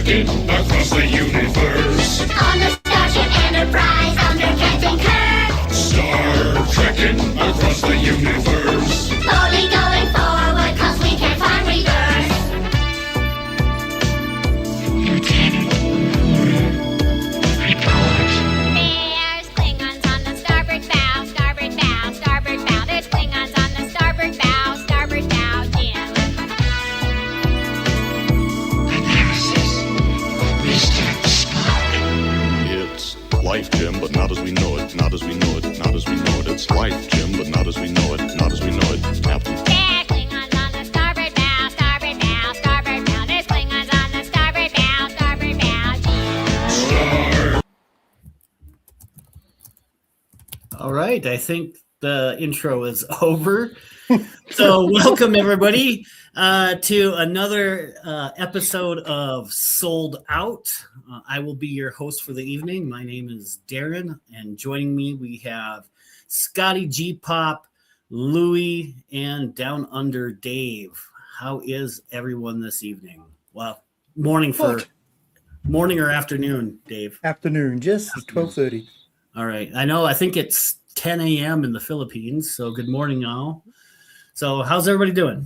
trekking across the universe. On the Starship Enterprise under Captain Kirk. Star trekking across the universe. Slowly going forward 'cause we can't find reverse. Lieutenant, report. There's Klingons on the starboard bow, starboard bow, starboard bow. There's Klingons on the starboard bow, Jim. Analysis. Mr. Spock. It's life, Jim, but not as we know it, not as we know it, not as we know it. It's life, Jim, but not as we know it, not as we know it. Captain. There's Klingons on the starboard bow, starboard bow, starboard bow. There's Klingons on the starboard bow, Jim. Star. All right, I think the intro is over. So welcome everybody to another episode of Sold Out. I will be your host for the evening. My name is Darren, and joining me we have Scotty G Pop, Louie, and Down Under Dave. How is everyone this evening? Well, morning or afternoon, Dave. Afternoon, just 12:30. All right. I think it's 10 a.m. in the Philippines, so good morning, all. So how's everybody doing?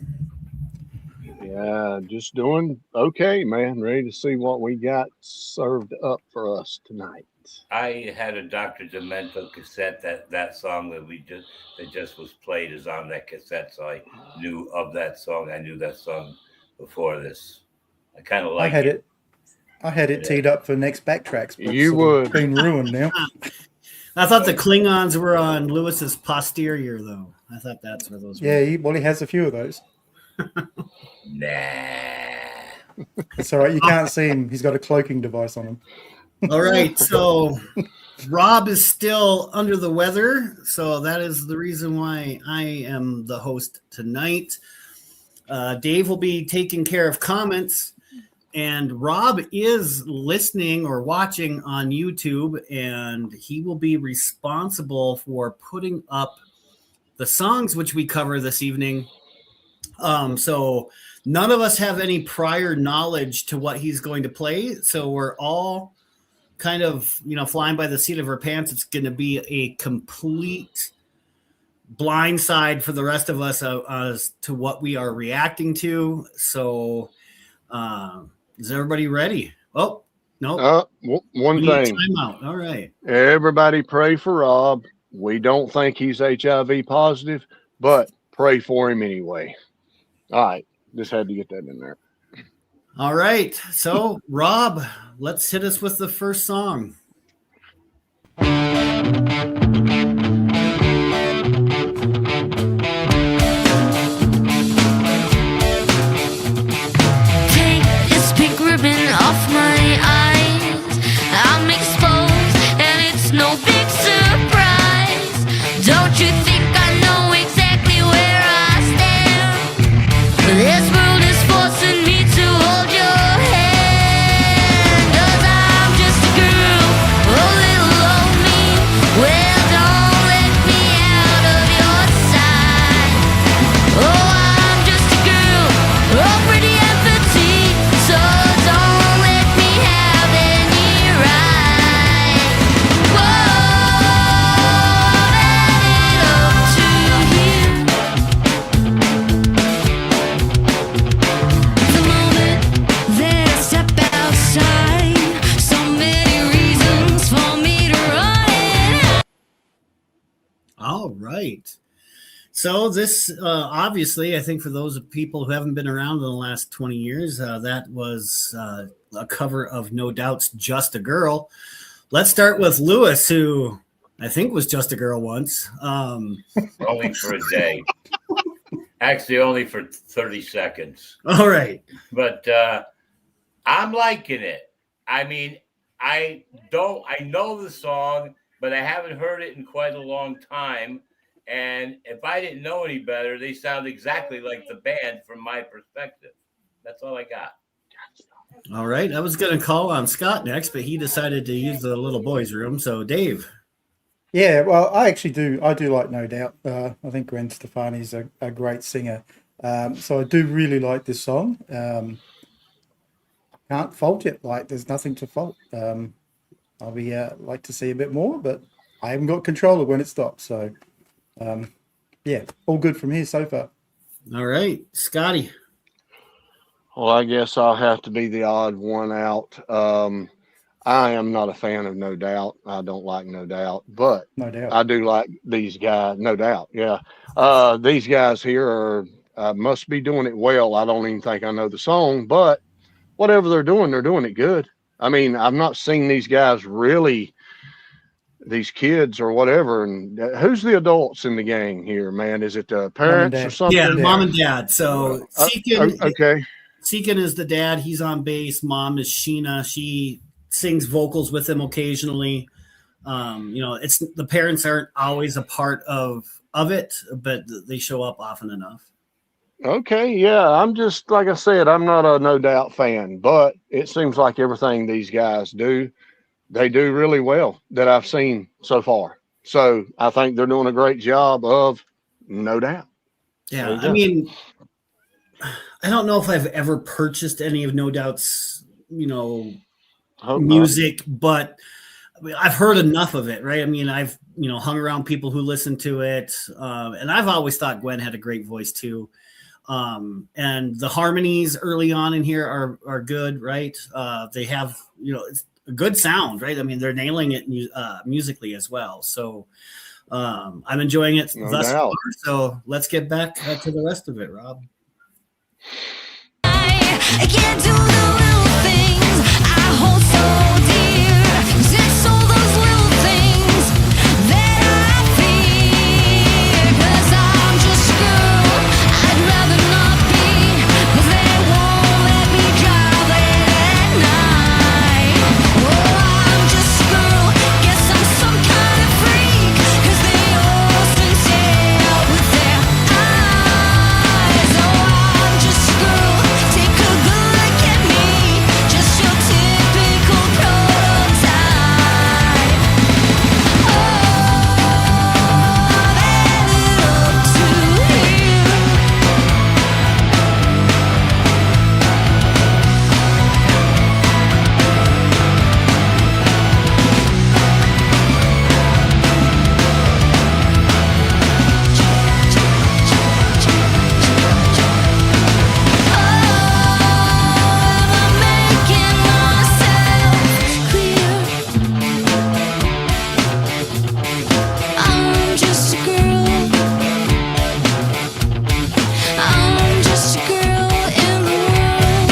Yeah, just doing okay, man. Ready to see what we got served up for us tonight. I had a Dr. Demento cassette that song that just was played is on that cassette, so I knew of that song. I knew that song before this. I kind of like it. I had it teed up for next backtracks. But You it's would. been ruined now. I thought the Klingons were on Lewis's posterior, though. I thought that's where those were. Yeah, he has a few of those. Nah. It's all right. You can't see him. He's got a cloaking device on him. All right, so Rob is still under the weather, so that is the reason why I am the host tonight. Dave will be taking care of comments, and Rob is listening or watching on YouTube, and he will be responsible for putting up the songs which we cover this evening. So none of us have any prior knowledge to what he's going to play, so we're all kind of, flying by the seat of our pants. It's going to be a complete blindside for the rest of us as to what we are reacting to. So is everybody ready? Oh, no. One thing. Timeout. All right. Everybody pray for Rob. We don't think he's HIV positive, but pray for him anyway. All right. Just had to get that in there. All right. So, Rob, let's hit us with the first song. Take this pink ribbon off my eyes. I'm exposed and it's no big surprise. Don't you think I know exactly where I stand? This world is forcing me to hold your hand. 'Cause I'm just a girl, a little lonely. Well, don't let me out of your sight. Oh, I'm just a girl, oh, pretty and petite. So don't let me have any right. Whoa, I've added up to you. The moment that I step outside, so many reasons for me to run. All right. So this, obviously, I think for those people who haven't been around in the last 20 years, that was a cover of No Doubt's Just a Girl. Let's start with Lewis, who I think was just a girl once. Only for a day. Actually, only for 30 seconds. All right. But I'm liking it. I mean, I know the song, but I haven't heard it in quite a long time. And if I didn't know any better, they sound exactly like the band from my perspective. That's all I got. All right. I was going to call on Scott next, but he decided to use the little boys' room. So, Dave. Yeah, well, I do like No Doubt. I think Gwen Stefani's a great singer. So I do really like this song. can't fault it. Like there's nothing to fault. I'll be like to see a bit more, but I haven't got control of when it stops. So yeah, all good from here so far. All right, Scotty. Well, I guess I'll have to be the odd one out. I am not a fan of No Doubt. I don't like No Doubt, but No doubt. I do like these guys. No doubt, yeah. These guys here are must be doing it well. I don't even think I know the song, but whatever they're doing it good. I mean, I've not seen these guys really, these kids or whatever. And who's the adults in the gang here, man? Is it the parents or dad. something? Yeah, mom and dad. So Okay. Seekin is the dad. He's on bass. Mom is Sheena. She sings vocals with him occasionally. It's the parents aren't always a part of it, but they show up often enough. Okay, yeah, I'm just like I said, I'm not a No Doubt fan, but it seems like everything these guys do, they do really well that I've seen so far. So I think they're doing a great job of No Doubt. Yeah, I mean, I don't know if I've ever purchased any of No Doubt's, music, but I mean, I've heard enough of it, right? I mean, I've hung around people who listen to it, and I've always thought Gwen had a great voice too. And the harmonies early on in here are good, right? They have it's a good sound, right? I mean, they're nailing it musically as well. So I'm enjoying it thus far. So let's get back to the rest of it, Rob. I can't do the little things I hold so dear. 'Cause it's all those little things that I fear. 'Cause I'm just a girl I'd rather not be. 'Cause they won't let me drive late at night. Oh, I'm just a girl, guess I'm some kind of freak. 'Cause they all sincere with their eyes. Oh, I'm just a girl, take a good look at me. Just your typical prototype. Oh, I've added up to here. I'm making myself clear. I'm just a girl. I'm just a girl in the world.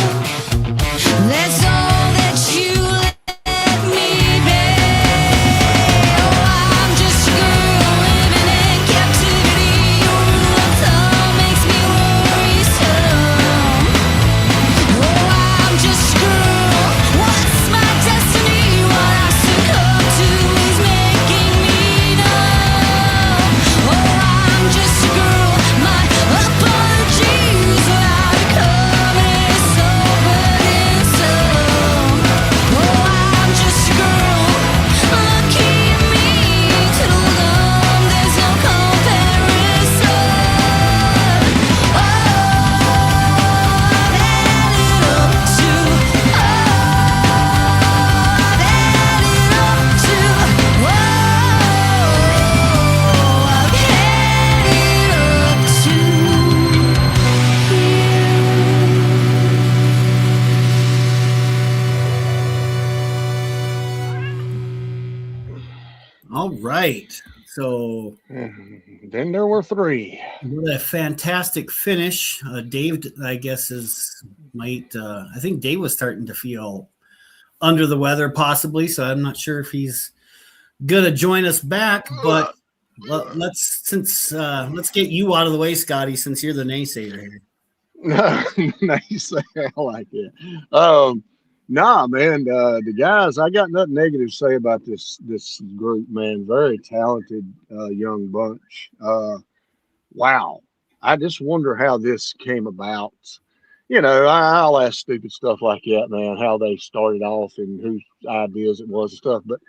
That's all that you let me be. Oh, I'm just a girl living in captivity. Your rule of thumb makes me worrisome. Oh, I'm just a girl. What's my destiny? What I succumb to is making me numb. Oh, I'm just a girl. My apologies for how to come in sober and some. Oh, I'm just a girl. Lucky me to the lump. There's no comparison. Oh, I've added up to. Oh, I've added up to. Whoa, I've added up to All right. So Then there were three. what a fantastic finish. Dave, I guess, I think Dave was starting to feel under the weather possibly. So I'm not sure if he's going to join us back, but let's get you out of the way, Scotty, since you're the naysayer here. Nice. I like it. Nah, man. The guys, I got nothing negative to say about this group, man. Very talented young bunch. Wow. I just wonder how this came about. I'll ask stupid stuff like that, man. How they started off and whose ideas it was and stuff. But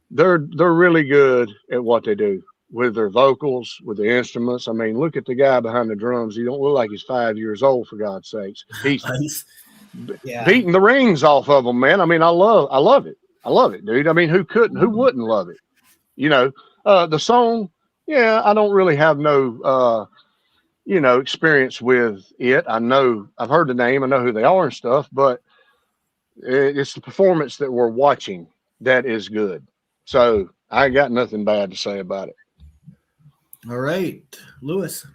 they're really good at what they do with their vocals, with the instruments. I mean, look at the guy behind the drums. He don't look like he's 5 years old, for God's sakes. He's Yeah. beating the rings off of them, man. I mean, I love it. I love it, dude. I mean, who wouldn't love it? You know, the song, yeah, I don't really have no, experience with it. I know I've heard the name, I know who they are and stuff, but it's the performance that we're watching that is good. So I ain't got nothing bad to say about it. All right, Lewis.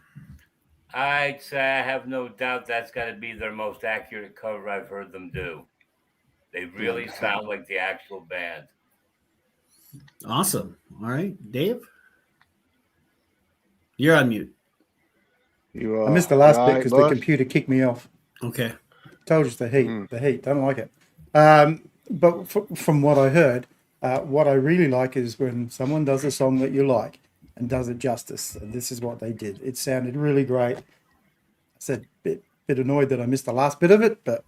I'd say I have no doubt that's got to be their most accurate cover I've heard them do. They really sound like the actual band. Awesome. All right, Dave. You're on mute. I missed the last bit right, because the bud? computer kicked me off. Okay. Told you it's the heat. The heat. Don't like it. But from what I heard, what I really like is when someone does a song that you like and does it justice. And this is what they did. It sounded really great. I said bit annoyed that I missed the last bit of it, but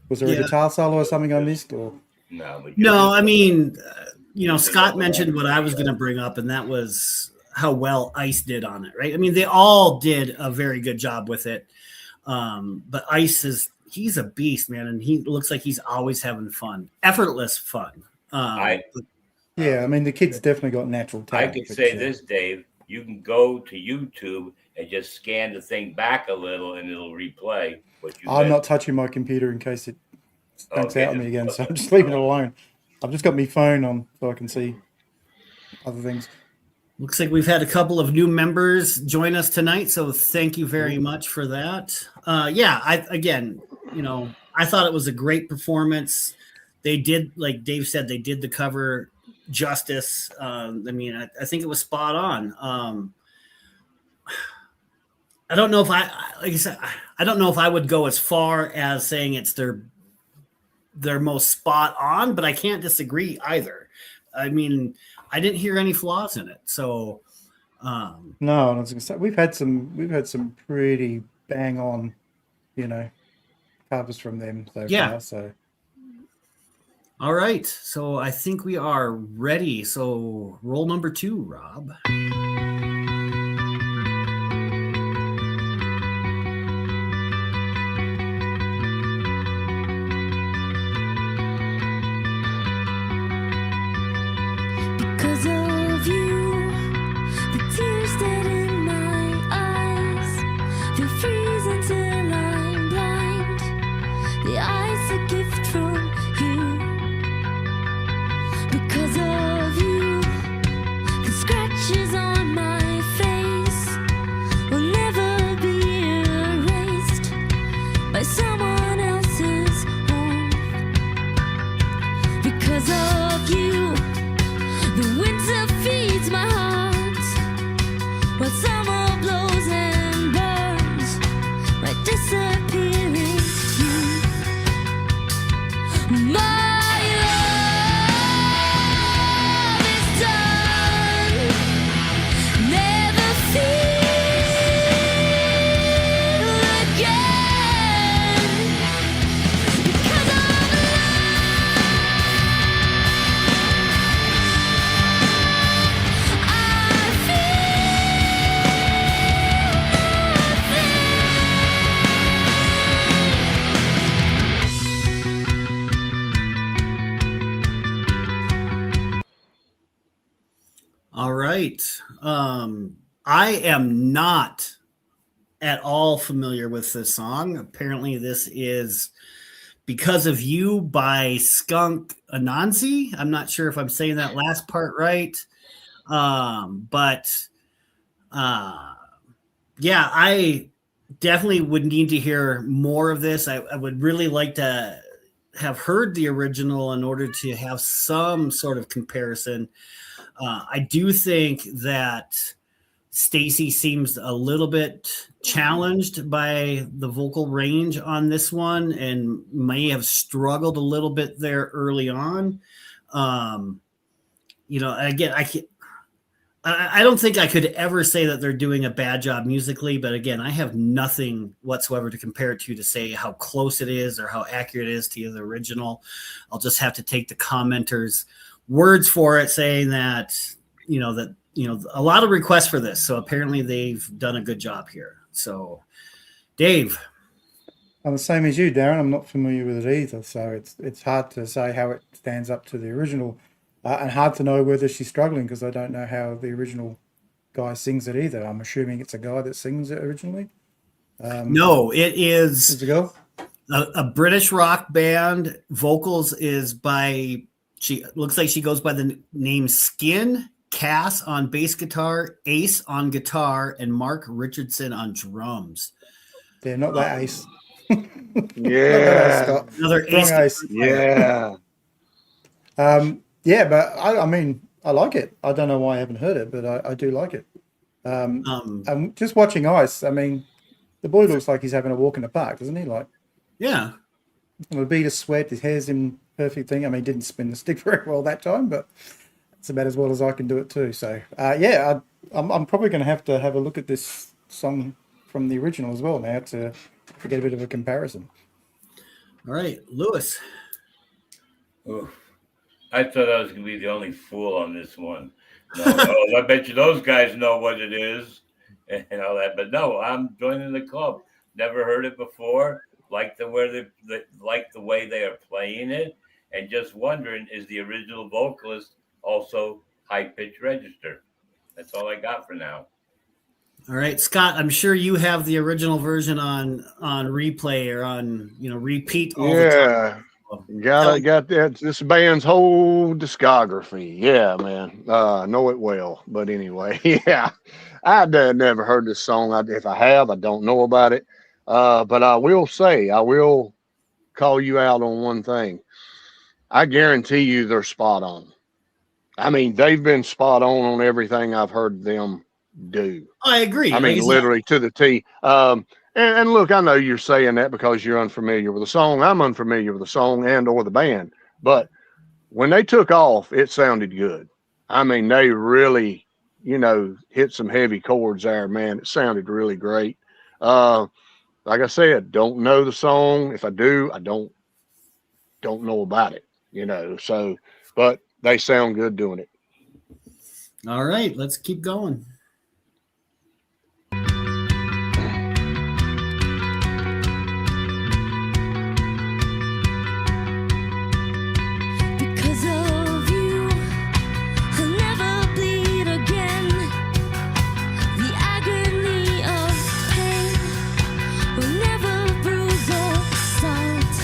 was there a guitar solo or something I missed? Or No, I mean, Scott mentioned what I was going to bring up, and that was how well Ice did on it, right? I mean, they all did a very good job with it. But Ice he's a beast, man, and he looks like he's always having fun, effortless fun. I mean, the kid's definitely got natural talent. I could say this, Dave. You can go to YouTube and just scan the thing back a little, and it'll replay what you. I'm not touching my computer in case it stunks out on me again, so I'm just leaving it alone. I've just got my phone on so I can see other things. Looks like we've had a couple of new members join us tonight, so thank you very much for that. I thought it was a great performance. They did, like Dave said, they did the cover justice. I think it was spot on. I don't know if I don't know if I would go as far as saying it's their most spot on, but I can't disagree either. I mean, I didn't hear any flaws in it. So no, I was gonna say we've had some pretty bang on, covers from them so far. So all right. So I think we are ready. So roll number 2, Rob. Because of you, the tears that in my eyes feel freezing till I'm blind. The eyes a gift from you. Because of you, the scratches on my face will never be erased by someone else's home. Because of you, the winter feeds my heart, while summer blows and burns my disappearing youth. My love is done, never feel again. Because of All right. I am not at all familiar with this song. Apparently, this is Because of You by Skunk Anansie. I'm not sure if I'm saying that last part right. I definitely would need to hear more of this. I would really like to have heard the original in order to have some sort of comparison. I do think that Stacy seems a little bit challenged by the vocal range on this one and may have struggled a little bit there early on. Again, I don't think I could ever say that they're doing a bad job musically, but again, I have nothing whatsoever to compare it to say how close it is or how accurate it is to the original. I'll just have to take the commenters' words for it, saying that a lot of requests for this, so apparently they've done a good job here. So Dave. I'm the same as you, Darren. I'm not familiar with it either, so it's hard to say how it stands up to the original, and hard to know whether she's struggling because I don't know how the original guy sings it either. I'm assuming it's a guy that sings it originally. No, it Is is it a girl? a British rock band. Vocals is by, she looks like she goes by the name Skin, Cass on bass guitar, Ace on guitar, and Mark Richardson on drums. Yeah, not that Ace. Yeah. Not that Ace, Scott. Another Wrong Ace. Ace. Yeah. Yeah, but I mean, I like it. I don't know why I haven't heard it, but I do like it. I'm just watching Ice. I mean, the boy looks like he's having a walk in the park, doesn't he? Like, Yeah. a bead of sweat, his hair's in perfect thing. I mean, he didn't spin the stick very well that time, but it's about as well as I can do it too. So, yeah, I'm probably going to have a look at this song from the original as well now to get a bit of a comparison. All right, Lewis. Oof. I thought I was going to be the only fool on this one. No, I bet you those guys know what it is and all that. But no, I'm joining the club. Never heard it before. Like the way they are playing it, and just wondering, is the original vocalist also high pitch register? That's all I got for now. All right, Scott, I'm sure you have the original version on replay or on repeat all the time. Got that. This band's whole discography. Yeah, man. Know it well. But anyway, yeah. I'd never heard this song. If I have, I don't know about it. But I will call you out on one thing. I guarantee you they're spot on. I mean, they've been spot on everything I've heard them do. I agree. I mean, literally to the T. And look, I know you're saying that because you're unfamiliar with the song. I'm unfamiliar with the song or the band. But when they took off, it sounded good. I mean, they really, hit some heavy chords there, man. It sounded really great. Like I said, don't know the song. If I do, I don't know about it, So, but they sound good doing it. All right, let's keep going. Because of you, I'll never bleed again. The agony of pain will never bruise or salt.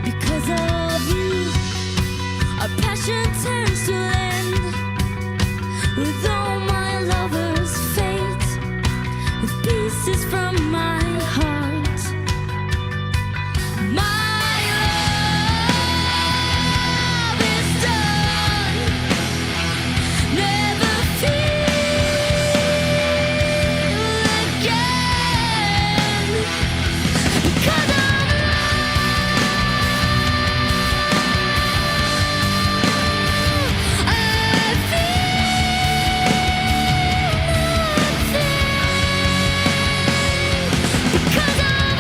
Because of you, our passion turns to land. With all my lovers' fate, with pieces from my heart. My love is done. Never feel again. Because of love, I feel nothing. Because of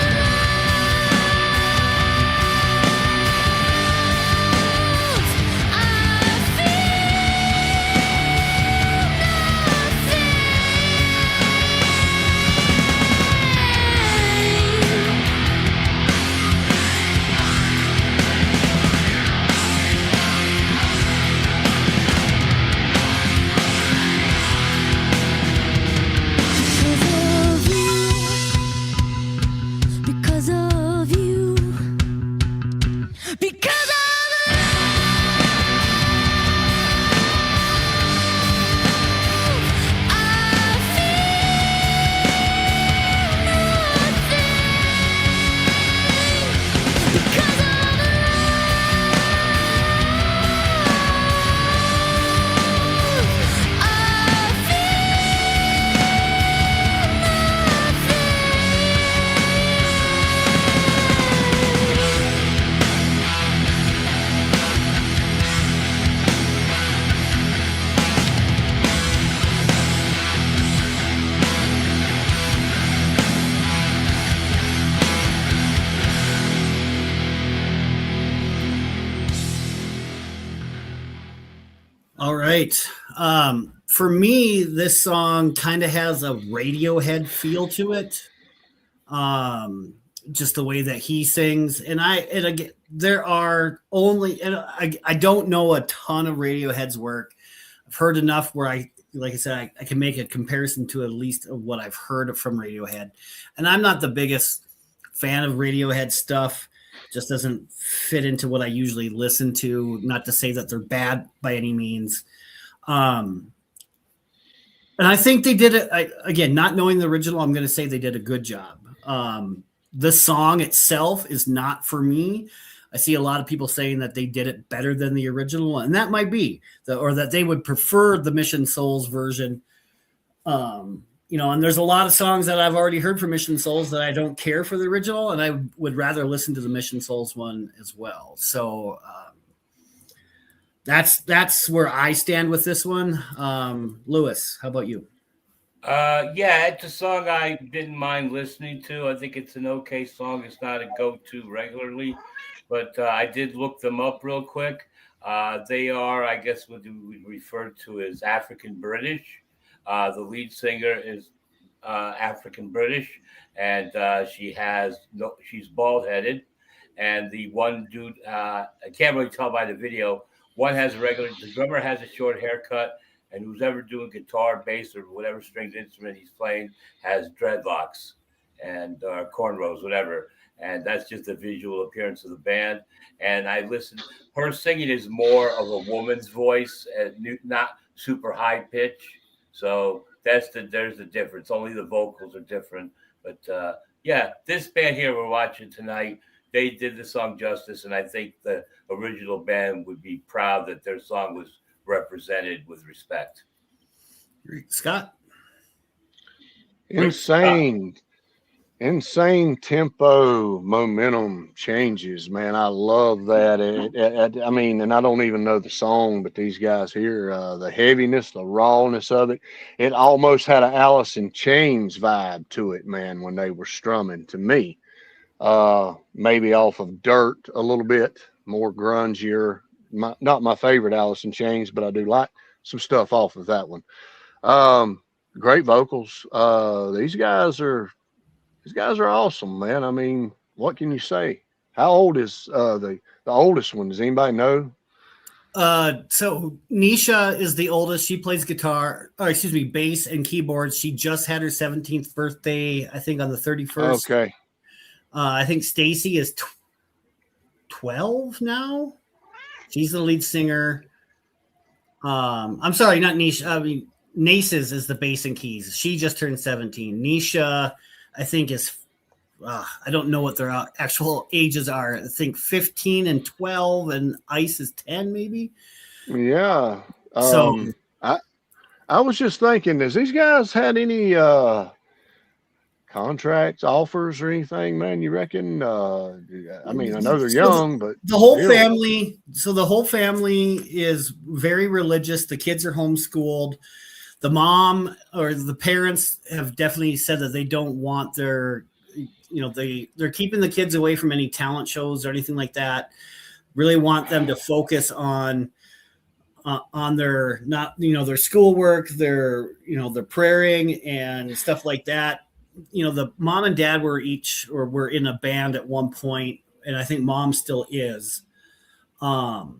because of you, because of I feel nothing. Because of All right. For me, this song kind of has a Radiohead feel to it. just the way that he sings. And again, there are only, and I don't know a ton of Radiohead's work. I've heard enough where like I said, I can make a comparison to at least what I've heard from Radiohead. And I'm not the biggest fan of Radiohead stuff. Just doesn't fit into what I usually listen to. Not to say that they're bad by any means. And I think they did it again, not knowing the original. I'm going to say they did a good job. The song itself is not for me. I see a lot of people saying that they did it better than the original, and that might be, or that they would prefer the Mission Souls version. And there's a lot of songs that I've already heard from Mission Souls that I don't care for the original, and I would rather listen to the Mission Souls one as well. So that's where I stand with this one. Lewis, how about you? Yeah, it's a song I didn't mind listening to. I think it's an okay song. It's not a go-to regularly, but I did look them up real quick. They are, I guess, what we refer to as African British. The lead singer is African British, and she's bald-headed. And the one dude, I can't really tell by the video. The drummer has a short haircut, and who's ever doing guitar, bass, or whatever stringed instrument he's playing has dreadlocks and cornrows, whatever. And that's just the visual appearance of the band. And I listened. Her singing is more of a woman's voice, and not super high pitch. So there's the difference. Only the vocals are different. But this band here we're watching tonight, they did the song justice, and I think the original band would be proud that their song was represented with respect. Scott? Insane tempo, momentum changes, man. I love that. And I don't even know the song, but these guys here, the heaviness, the rawness of it, it almost had an Alice in Chains vibe to it, man, when they were strumming to me. Maybe off of Dirt a little bit, more grungier. Not my favorite Alice in Chains, but I do like some stuff off of that one. Great vocals. These guys are awesome, man. I mean, what can you say? How old is the oldest one? Does anybody know? So Nisha is the oldest. She plays bass and keyboards. She just had her 17th birthday, I think, on the 31st. Okay. I think Stacy is 12 now. She's the lead singer. I'm sorry, not Nisha. I mean, Naces is the bass and keys. She just turned 17. Nisha, I think, is I don't know what their actual ages are. I think 15 and 12, and Ice is 10, maybe. Yeah. So I was just thinking, has these guys had any contracts, offers, or anything, man? You reckon? I mean, I know they're young, but the whole family. So the whole family is very religious. The kids are homeschooled. The mom or the parents have definitely said that they don't want they're keeping the kids away from any talent shows or anything like that. Really want them to focus on their their schoolwork, their praying and stuff like that. The mom and dad were in a band at one point, and I think mom still is. But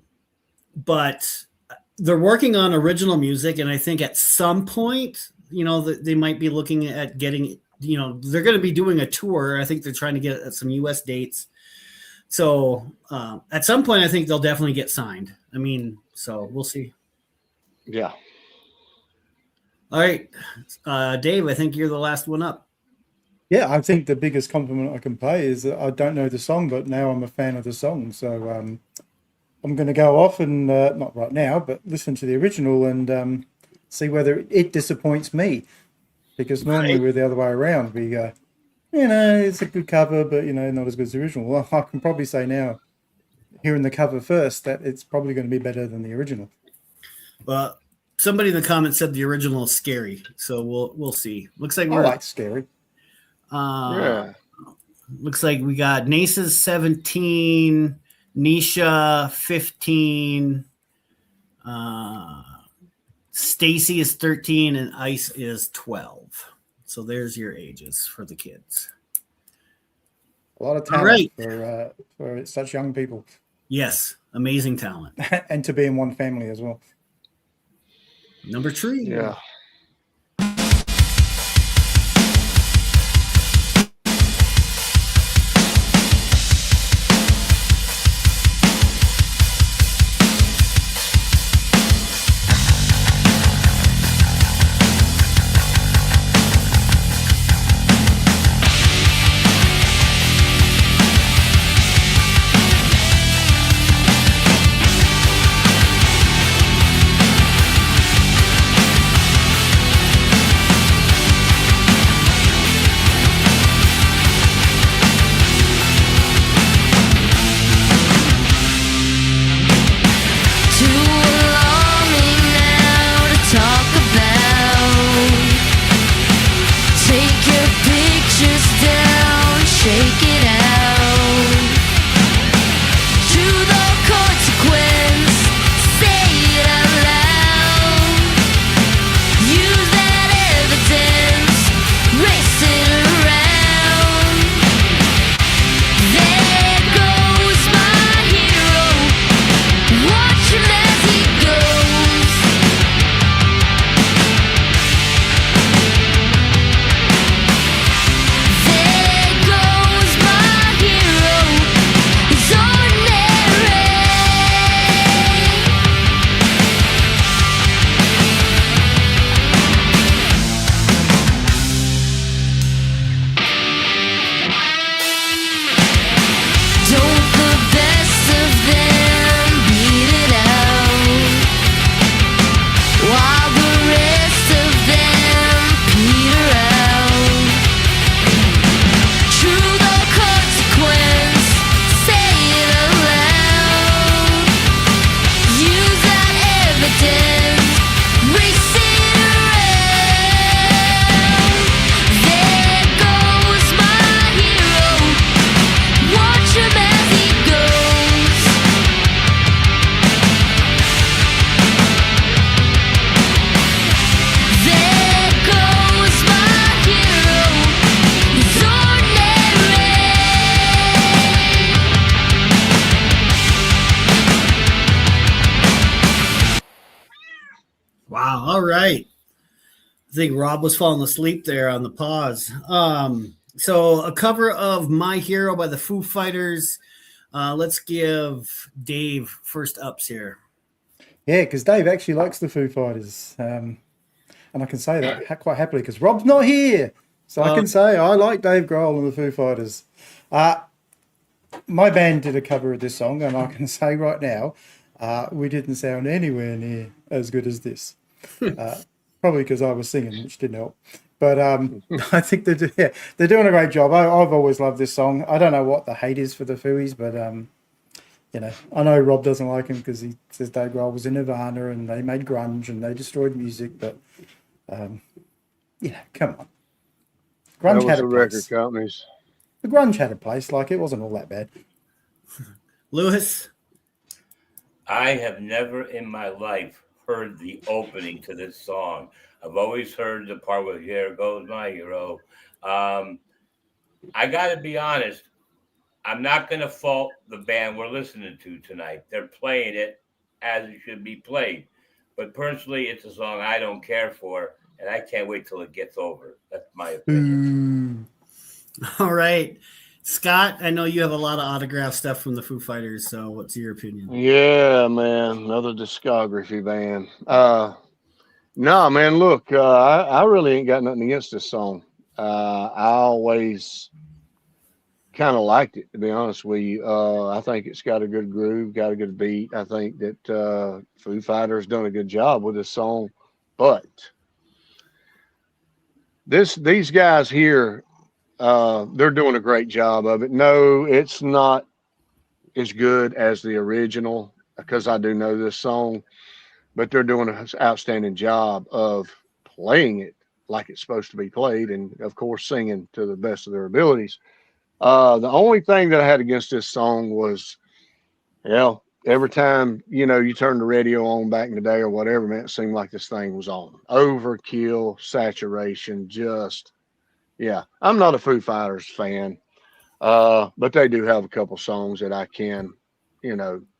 they're working on original music, and I think at some point, they might be looking at getting, they're going to be doing a tour. I think they're trying to get some US dates. So at some point, I think they'll definitely get signed. I mean, so we'll see. Yeah. All right. Dave, I think you're the last one up. Yeah, I think the biggest compliment I can pay is that I don't know the song, but now I'm a fan of the song. So I'm going to go off and, not right now, but listen to the original and see whether it disappoints me. Because normally we're the other way around. We go, it's a good cover, but, not as good as the original. Well, I can probably say now, hearing the cover first, that it's probably going to be better than the original. Well, somebody in the comments said the original is scary. So we'll see. Looks like I like scary. Yeah. Looks like we got Nace's 17, Nisha 15, Stacy is 13, and Ice is 12. So there's your ages for the kids. A lot of All talent right. for such young people, Yes, amazing talent. and to be in one family as well. Number 3. Yeah. Too alarming now to talk about. Take your pictures down, shake it out. To the consequence, say it out loud. Use that evidence, race it around. There goes my hero. Watch him as he goes. There goes my hero. He's ordinary. Don't the best of them beat it out, while the rest of them peter out. True the consequence, say it aloud. Use that evidence, race it around. There goes my hero. Watch him as he goes. There goes my hero. He's ordinary. Wow. All right. I think Rob was falling asleep there on the pause. So a cover of My Hero by the Foo Fighters. Let's give Dave first ups here. Yeah, because Dave actually likes the Foo Fighters, and I can say that quite happily because Rob's not here, so I can say I like Dave Grohl and the Foo Fighters. My band did a cover of this song, and I can say right now, we didn't sound anywhere near as good as this. Probably because I was singing, which didn't help. But I think they're doing a great job. I've always loved this song. I don't know what the hate is for the Fooies, but I know Rob doesn't like him because he says Dave Grohl was in Nirvana and they made grunge and they destroyed music. But come on, grunge That was had the a record place. companies. The grunge had a place. Like it wasn't all that bad. Lewis. I have never in my life heard the opening to this song. I've always heard the part where "Here Goes My Hero." I got to be honest. I'm not going to fault the band we're listening to tonight. They're playing it as it should be played. But personally, it's a song I don't care for, and I can't wait till it gets over. That's my opinion. All right. Scott, I know you have a lot of autograph stuff from the Foo Fighters, so what's your opinion? Yeah, man, another discography band. No, man, look, I really ain't got nothing against this song. I always kind of liked it, to be honest with you. I think it's got a good groove, got a good beat. I think that Foo Fighters done a good job with this song, but these guys here, they're doing a great job of it. No, it's not as good as the original because I do know this song, but they're doing an outstanding job of playing it like it's supposed to be played, and of course singing to the best of their abilities. The only thing that I had against this song was, every time you turn the radio on back in the day or whatever, man, it seemed like this thing was on. Overkill, saturation, I'm not a Foo Fighters fan. But they do have a couple songs that I can,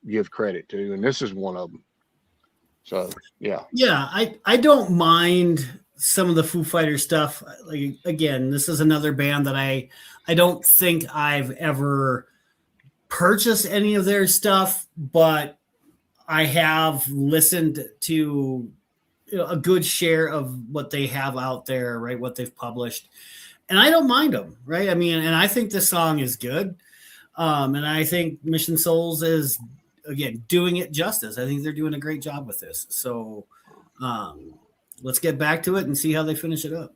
give credit to, and this is one of them. So yeah. Yeah, I don't mind some of the Foo Fighters stuff. Like, again, this is another band that I don't think I've ever purchased any of their stuff, but I have listened to a good share of what they have out there, right? What they've published, and I don't mind them, right? I mean, and I think this song is good, and I think Mission Souls is, again, doing it justice. I think they're doing a great job with this. So let's get back to it and see how they finish it up.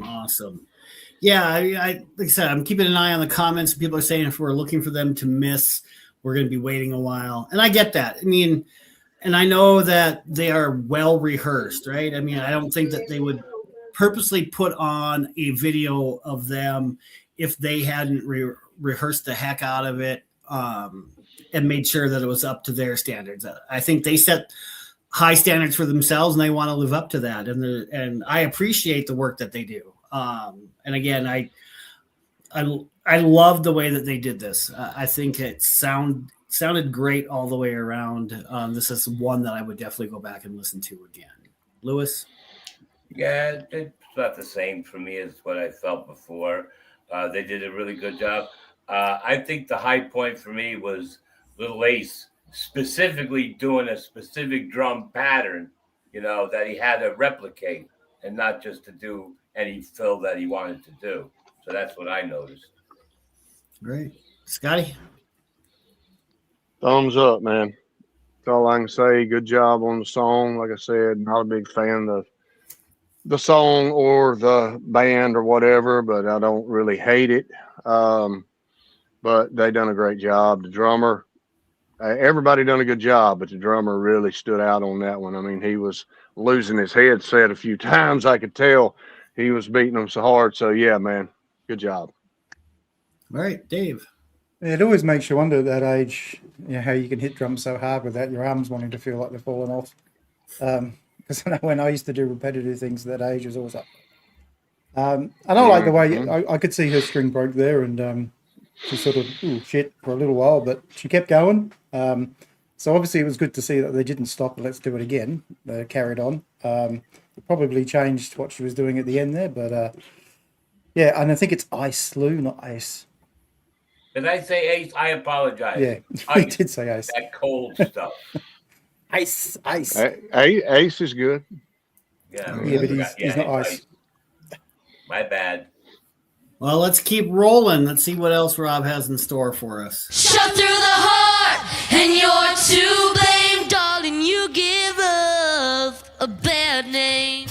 Awesome. Yeah, I like I said, I'm keeping an eye on the comments. People are saying if we're looking for them to miss, we're going to be waiting a while. And I get that. I mean, and I know that they are well rehearsed, right? I mean, I don't think that they would purposely put on a video of them if they hadn't rehearsed the heck out of it and made sure that it was up to their standards. I think they set high standards for themselves and they want to live up to that. And I appreciate the work that they do. And again, I love the way that they did this. I think it sounded great all the way around. This is one that I would definitely go back and listen to again. Lewis? Yeah, it's not the same for me as what I felt before. They did a really good job. I think the high point for me was Little Ace specifically doing a specific drum pattern, that he had to replicate and not just to do any fill that he wanted to do. So that's what I noticed. Great. Scotty? Thumbs up, man. That's all I can say. Good job on the song. Like I said, not a big fan of the song or the band or whatever, but I don't really hate it. But they done a great job. The drummer, everybody done a good job, but the drummer really stood out on that one. I mean, he was losing his headset a few times. I could tell he was beating them so hard. So yeah, man, good job. All right, Dave. It always makes you wonder at that age, how you can hit drums so hard without your arms wanting to feel like they're falling off. Because when I used to do repetitive things at that age, it was always up. And I like the way I could see her string broke there, and she sort of shit for a little while, but she kept going. So obviously it was good to see that they didn't stop. Let's do it again. They carried on. It probably changed what she was doing at the end there, but yeah, and I think it's Ice, Lou, not Ace. Did I say Ace? I apologize. Yeah, I did say Ace. That cold stuff. Ice. Ace is good. Yeah, but he's not Ice. My bad. Well, let's keep rolling. Let's see what else Rob has in store for us. Shot through the heart, and you're to blame, darling. You give us a bad name.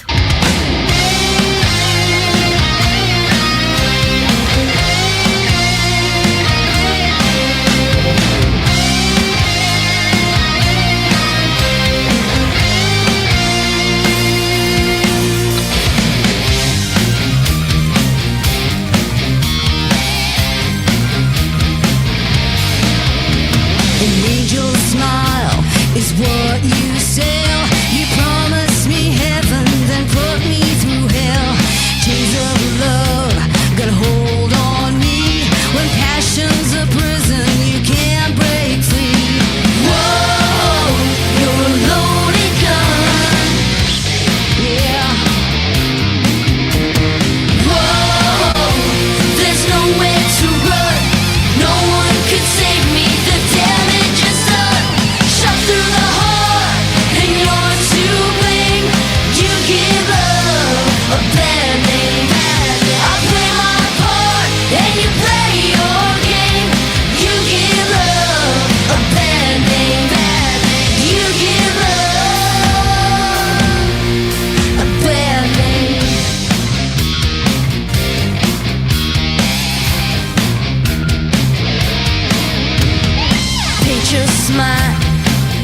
smile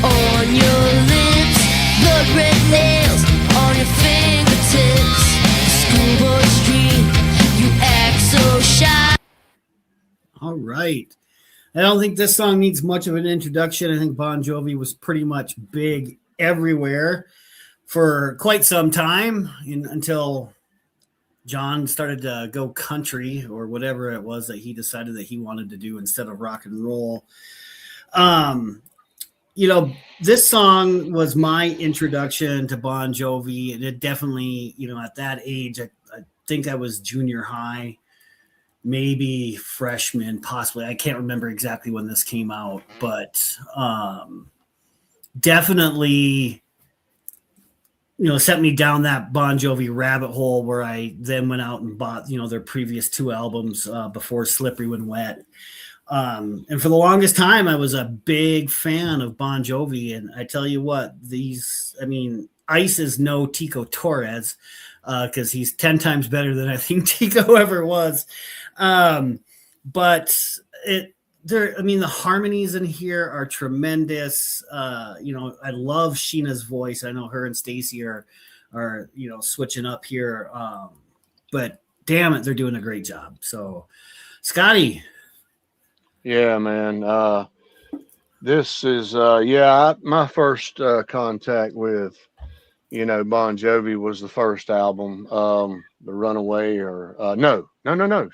on your lips, blood red nails on your fingertips. Schoolboy's dream, you act so shy. All right. I don't think this song needs much of an introduction. I think Bon Jovi was pretty much big everywhere for quite some time until John started to go country or whatever it was that he decided that he wanted to do instead of rock and roll. This song was my introduction to Bon Jovi, and it definitely, at that age, I think I was junior high, maybe freshman, possibly. I can't remember exactly when this came out, but definitely, sent me down that Bon Jovi rabbit hole where I then went out and bought, their previous 2 albums before Slippery When Wet. And for the longest time, I was a big fan of Bon Jovi. And I tell you what, Ice is no Tico Torres because he's 10 times better than I think Tico ever was. But the harmonies in here are tremendous. I love Sheena's voice. I know her and Stacy are switching up here. But damn it, they're doing a great job. So, Scotty. Yeah, man. This is my first contact with Bon Jovi was the first album, The Runaway, or no,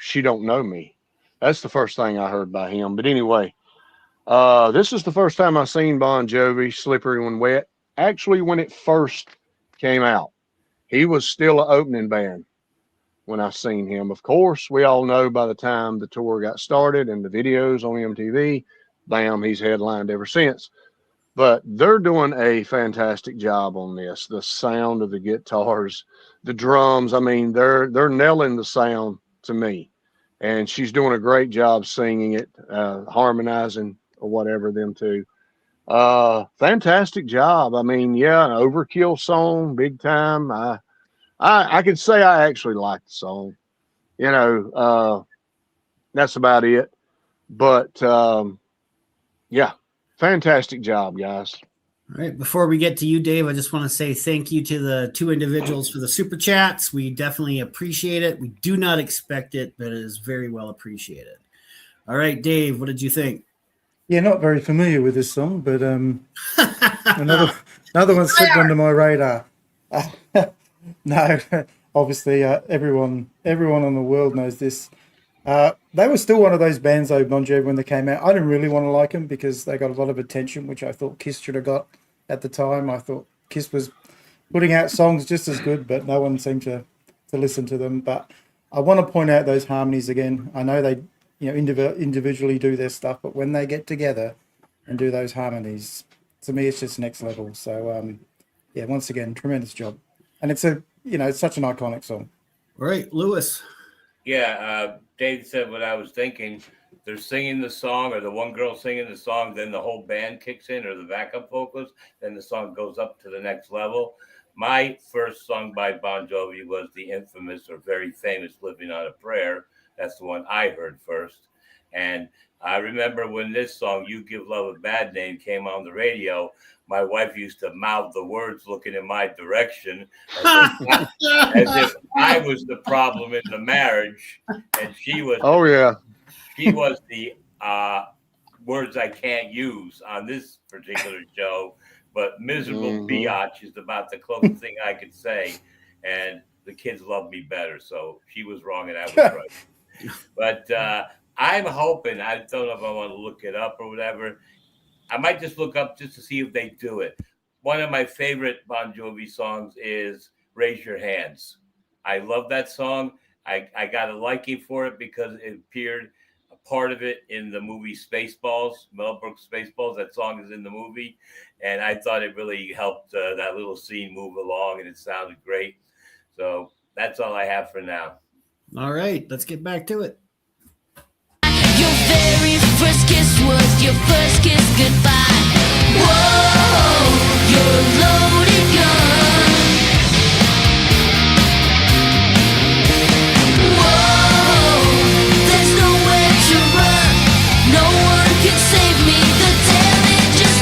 She Don't Know Me. That's the first thing I heard by him. But anyway, this is the first time I seen Bon Jovi, Slippery When Wet. Actually, when it first came out, he was still an opening band when I seen him. Of course, we all know by the time the tour got started and the videos on MTV, bam, he's headlined ever since. But they're doing a fantastic job on this. The sound of the guitars, the drums, they're nailing the sound to me. And she's doing a great job singing it, harmonizing or whatever, them two. Fantastic job. An overkill song, big time. I could say I actually like the song. That's about it. But, fantastic job, guys. All right. Before we get to you, Dave, I just want to say thank you to the 2 individuals for the super chats. We definitely appreciate it. We do not expect it, but it is very well appreciated. All right, Dave, what did you think? Yeah, not very familiar with this song, but another one slipped under my radar. No, obviously everyone on the world knows this. They were still one of those bands, though, Bon Jovi, when they came out. I didn't really want to like them because they got a lot of attention, which I thought Kiss should have got at the time. I thought Kiss was putting out songs just as good, but no one seemed to listen to them. But I want to point out those harmonies again. I know they individually do their stuff, but when they get together and do those harmonies, to me, it's just next level. So, once again, tremendous job. And it's it's such an iconic song. All right, Lewis. Yeah, Dave said what I was thinking. They're singing the song, or the one girl singing the song, then the whole band kicks in, or the backup vocals, then the song goes up to the next level. My first song by Bon Jovi was the infamous or very famous Living on a Prayer. That's the one I heard first. And I remember when this song, You Give Love a Bad Name, came on the radio, my wife used to mouth the words looking in my direction as if I was the problem in the marriage. And she was, she was the words I can't use on this particular show, but miserable biatch is about the closest thing I could say. And the kids love me better. So she was wrong and I was right. But I'm hoping, I don't know if I want to look it up or whatever. I might just look up just to see if they do it. One of my favorite Bon Jovi songs is Raise Your Hands. I love that song. I got a liking for it because it appeared, a part of it, in the movie Spaceballs, Mel Brooks Spaceballs. That song is in the movie. And I thought it really helped that little scene move along, and it sounded great. So that's all I have for now. All right, let's get back to it. Your very first kiss was your first kiss goodbye. Whoa, you're a loaded gun. Whoa, there's nowhere to run. No one can save me. The damage is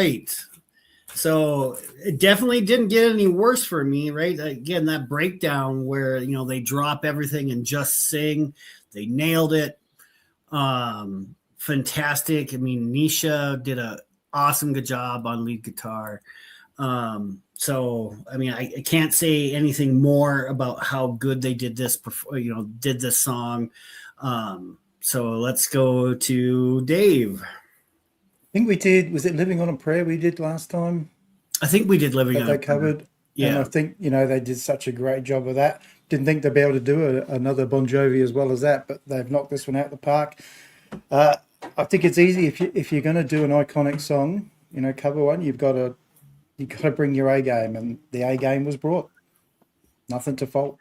right. So it definitely didn't get any worse for me, right? Again, that breakdown where, you know, they drop everything and just sing, they nailed it. Fantastic. I mean, Nisha did a awesome good job on lead guitar. So, I mean, I can't say anything more about how good they did this, did this song. So let's go to Dave. I think we did. Was it Living on a Prayer we did last time? I think we did Living that on they a Prayer. covered. Yeah. And I think, you know, they did such a great job of that. Didn't think they'd be able to do another Bon Jovi as well as that, but they've knocked this one out the park. I think it's easy if you're going to do an iconic song, you know, cover one, you've got to bring your A game, and the A game was brought. Nothing to fault.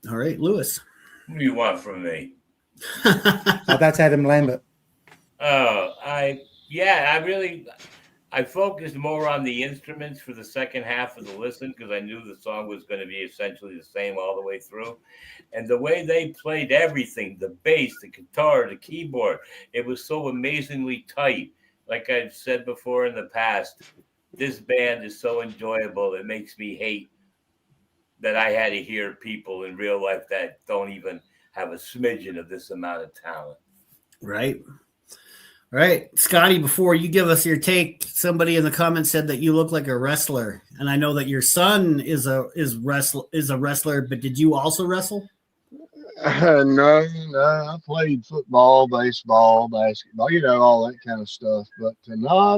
All right, Lewis. What do you want from me? That's Adam Lambert. Oh, I focused more on the instruments for the second half of the listen because I knew the song was going to be essentially the same all the way through. And the way they played everything, the bass, the guitar, the keyboard, it was so amazingly tight. Like I've said before in the past, this band is so enjoyable. It makes me hate that I had to hear people in real life that don't even have a smidgen of this amount of talent. Right. All right, Scotty, before you give us your take, somebody in the comments said that you look like a wrestler. And I know that your son is a wrestler, but did you also wrestle? No, I played football, baseball, basketball, you know, all that kind of stuff. But no, I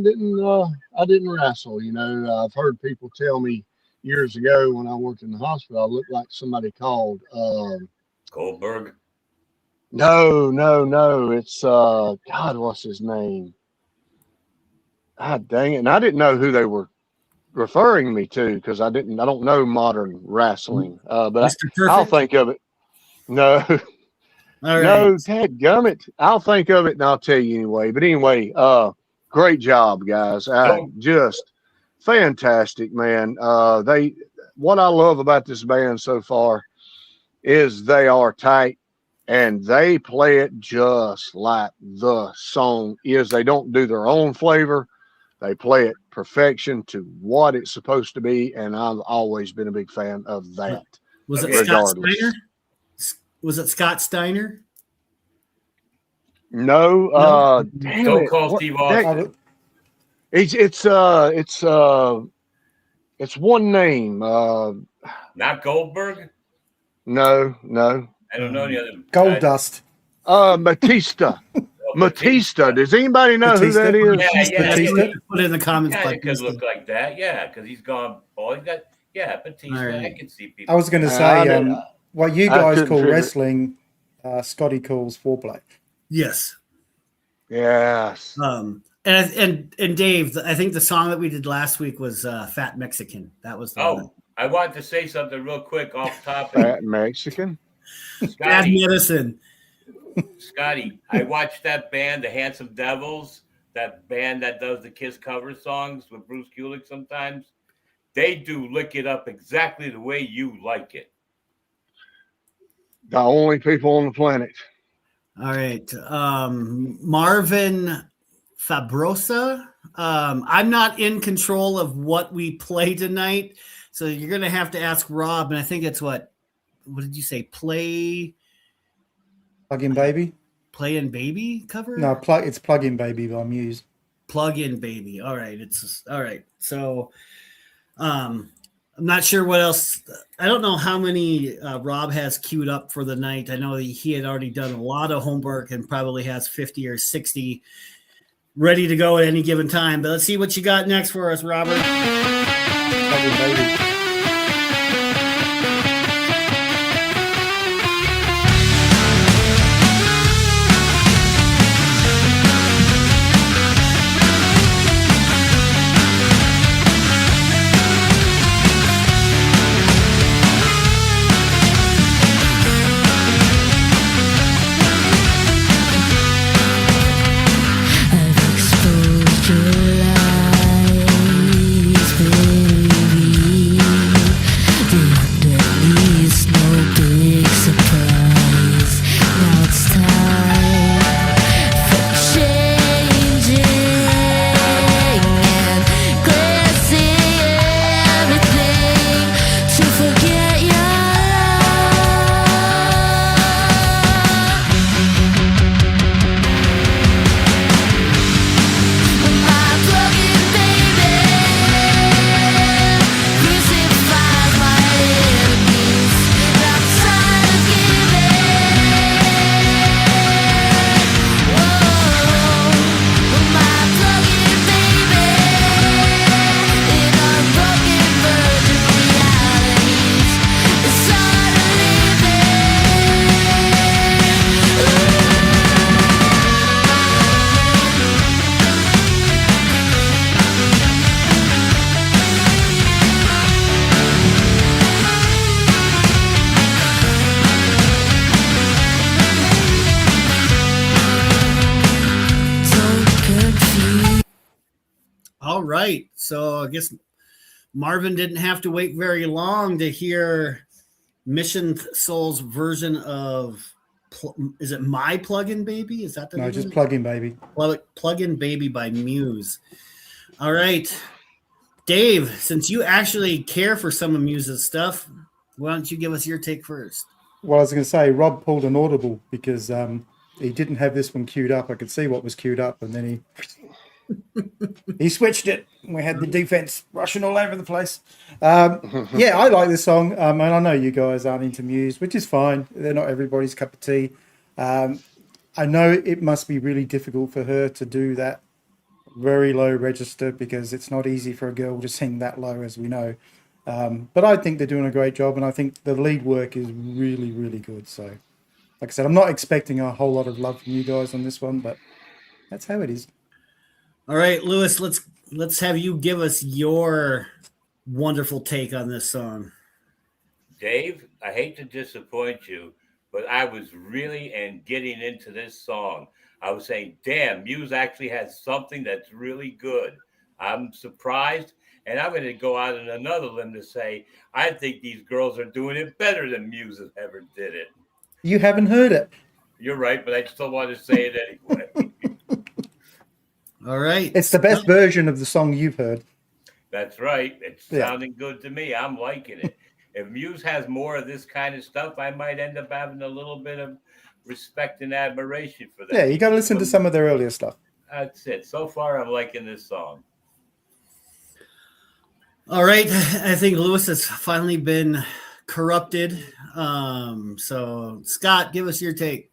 didn't wrestle. You know, I've heard people tell me years ago when I worked in the hospital, I looked like somebody called Goldberg. No. It's God, what's his name? God dang it! And I didn't know who they were referring me to because I don't know modern wrestling. But I'll think of it. No, All right. no, dadgummit. I'll think of it and I'll tell you anyway. But anyway, great job, guys. Just fantastic, man. What I love about this band so far is they are tight. And they play it just like the song is. They don't do their own flavor. They play it perfection to what it's supposed to be. And I've always been a big fan of that. Was it Scott Steiner? Was it Scott Steiner? No. Don't call Steve Austin. It's one name. Not Goldberg? No. I don't know any other. Gold Dust. Batista. Batista. Does anybody know who that is? Yeah. Put it in the comments. Yeah, it could look like that. Yeah, because he's gone. Oh, he got. Yeah, Batista. Right. I can see people. I was going to say, what you guys call wrestling, Scotty calls foreplay. Yes. Yes. And Dave, I think the song that we did last week was Fat Mexican. That was the one. I wanted to say something real quick off topic. Fat Mexican. Bad medicine. Scotty, I watched that band, the Handsome Devils, that band that does the Kiss cover songs with Bruce Kulick sometimes. They do Lick It Up exactly the way you like it. The only people on the planet. All right. Marvin Fabrosa. I'm not in control of what we play tonight, so you're going to have to ask Rob, and I think it's what did you say? Plug-in Baby? Play-in Baby cover? No, it's Plug-in Baby by Muse. Plug-in Baby. All right. All right. So I'm not sure what else. I don't know how many Rob has queued up for the night. I know he had already done a lot of homework and probably has 50 or 60 ready to go at any given time. But let's see what you got next for us, Robert. Plug-in Baby. Exposed your lies, baby. right. So I guess Marvin didn't have to wait very long to hear Mission Soul's version of, is it My Plug-in Baby? Is that the No, name? just Plug-in Baby. Plug-in Baby by Muse. All right. Dave, since you actually care for some of Muse's stuff, why don't you give us your take first? Well, I was going to say, Rob pulled an audible because he didn't have this one queued up. I could see what was queued up, and then he switched it. We had the defense rushing all over the place. Yeah, I like this song, and I know you guys aren't into Muse, which is fine. They're not everybody's cup of tea. I know it must be really difficult for her to do that very low register because it's not easy for a girl to sing that low, as we know. But I think they're doing a great job, and I think the lead work is really, really good. So, like I said, I'm not expecting a whole lot of love from you guys on this one, but that's how it is. All right, Lewis, let's have you give us your wonderful take on this song. Dave, I hate to disappoint you, but I was really getting into this song. I was saying, damn, Muse actually has something that's really good. I'm surprised, and I'm going to go out on another limb to say I think these girls are doing it better than Muse has ever did it. You haven't heard it. You're right, but I still want to say it anyway. All right. It's the best version of the song you've heard. That's right. It's sounding good to me. I'm liking it. If Muse has more of this kind of stuff, I might end up having a little bit of respect and admiration for them. Yeah, you got to listen to some of their earlier stuff. That's it. So far, I'm liking this song. All right. I think Lewis has finally been corrupted. So, Scott, give us your take.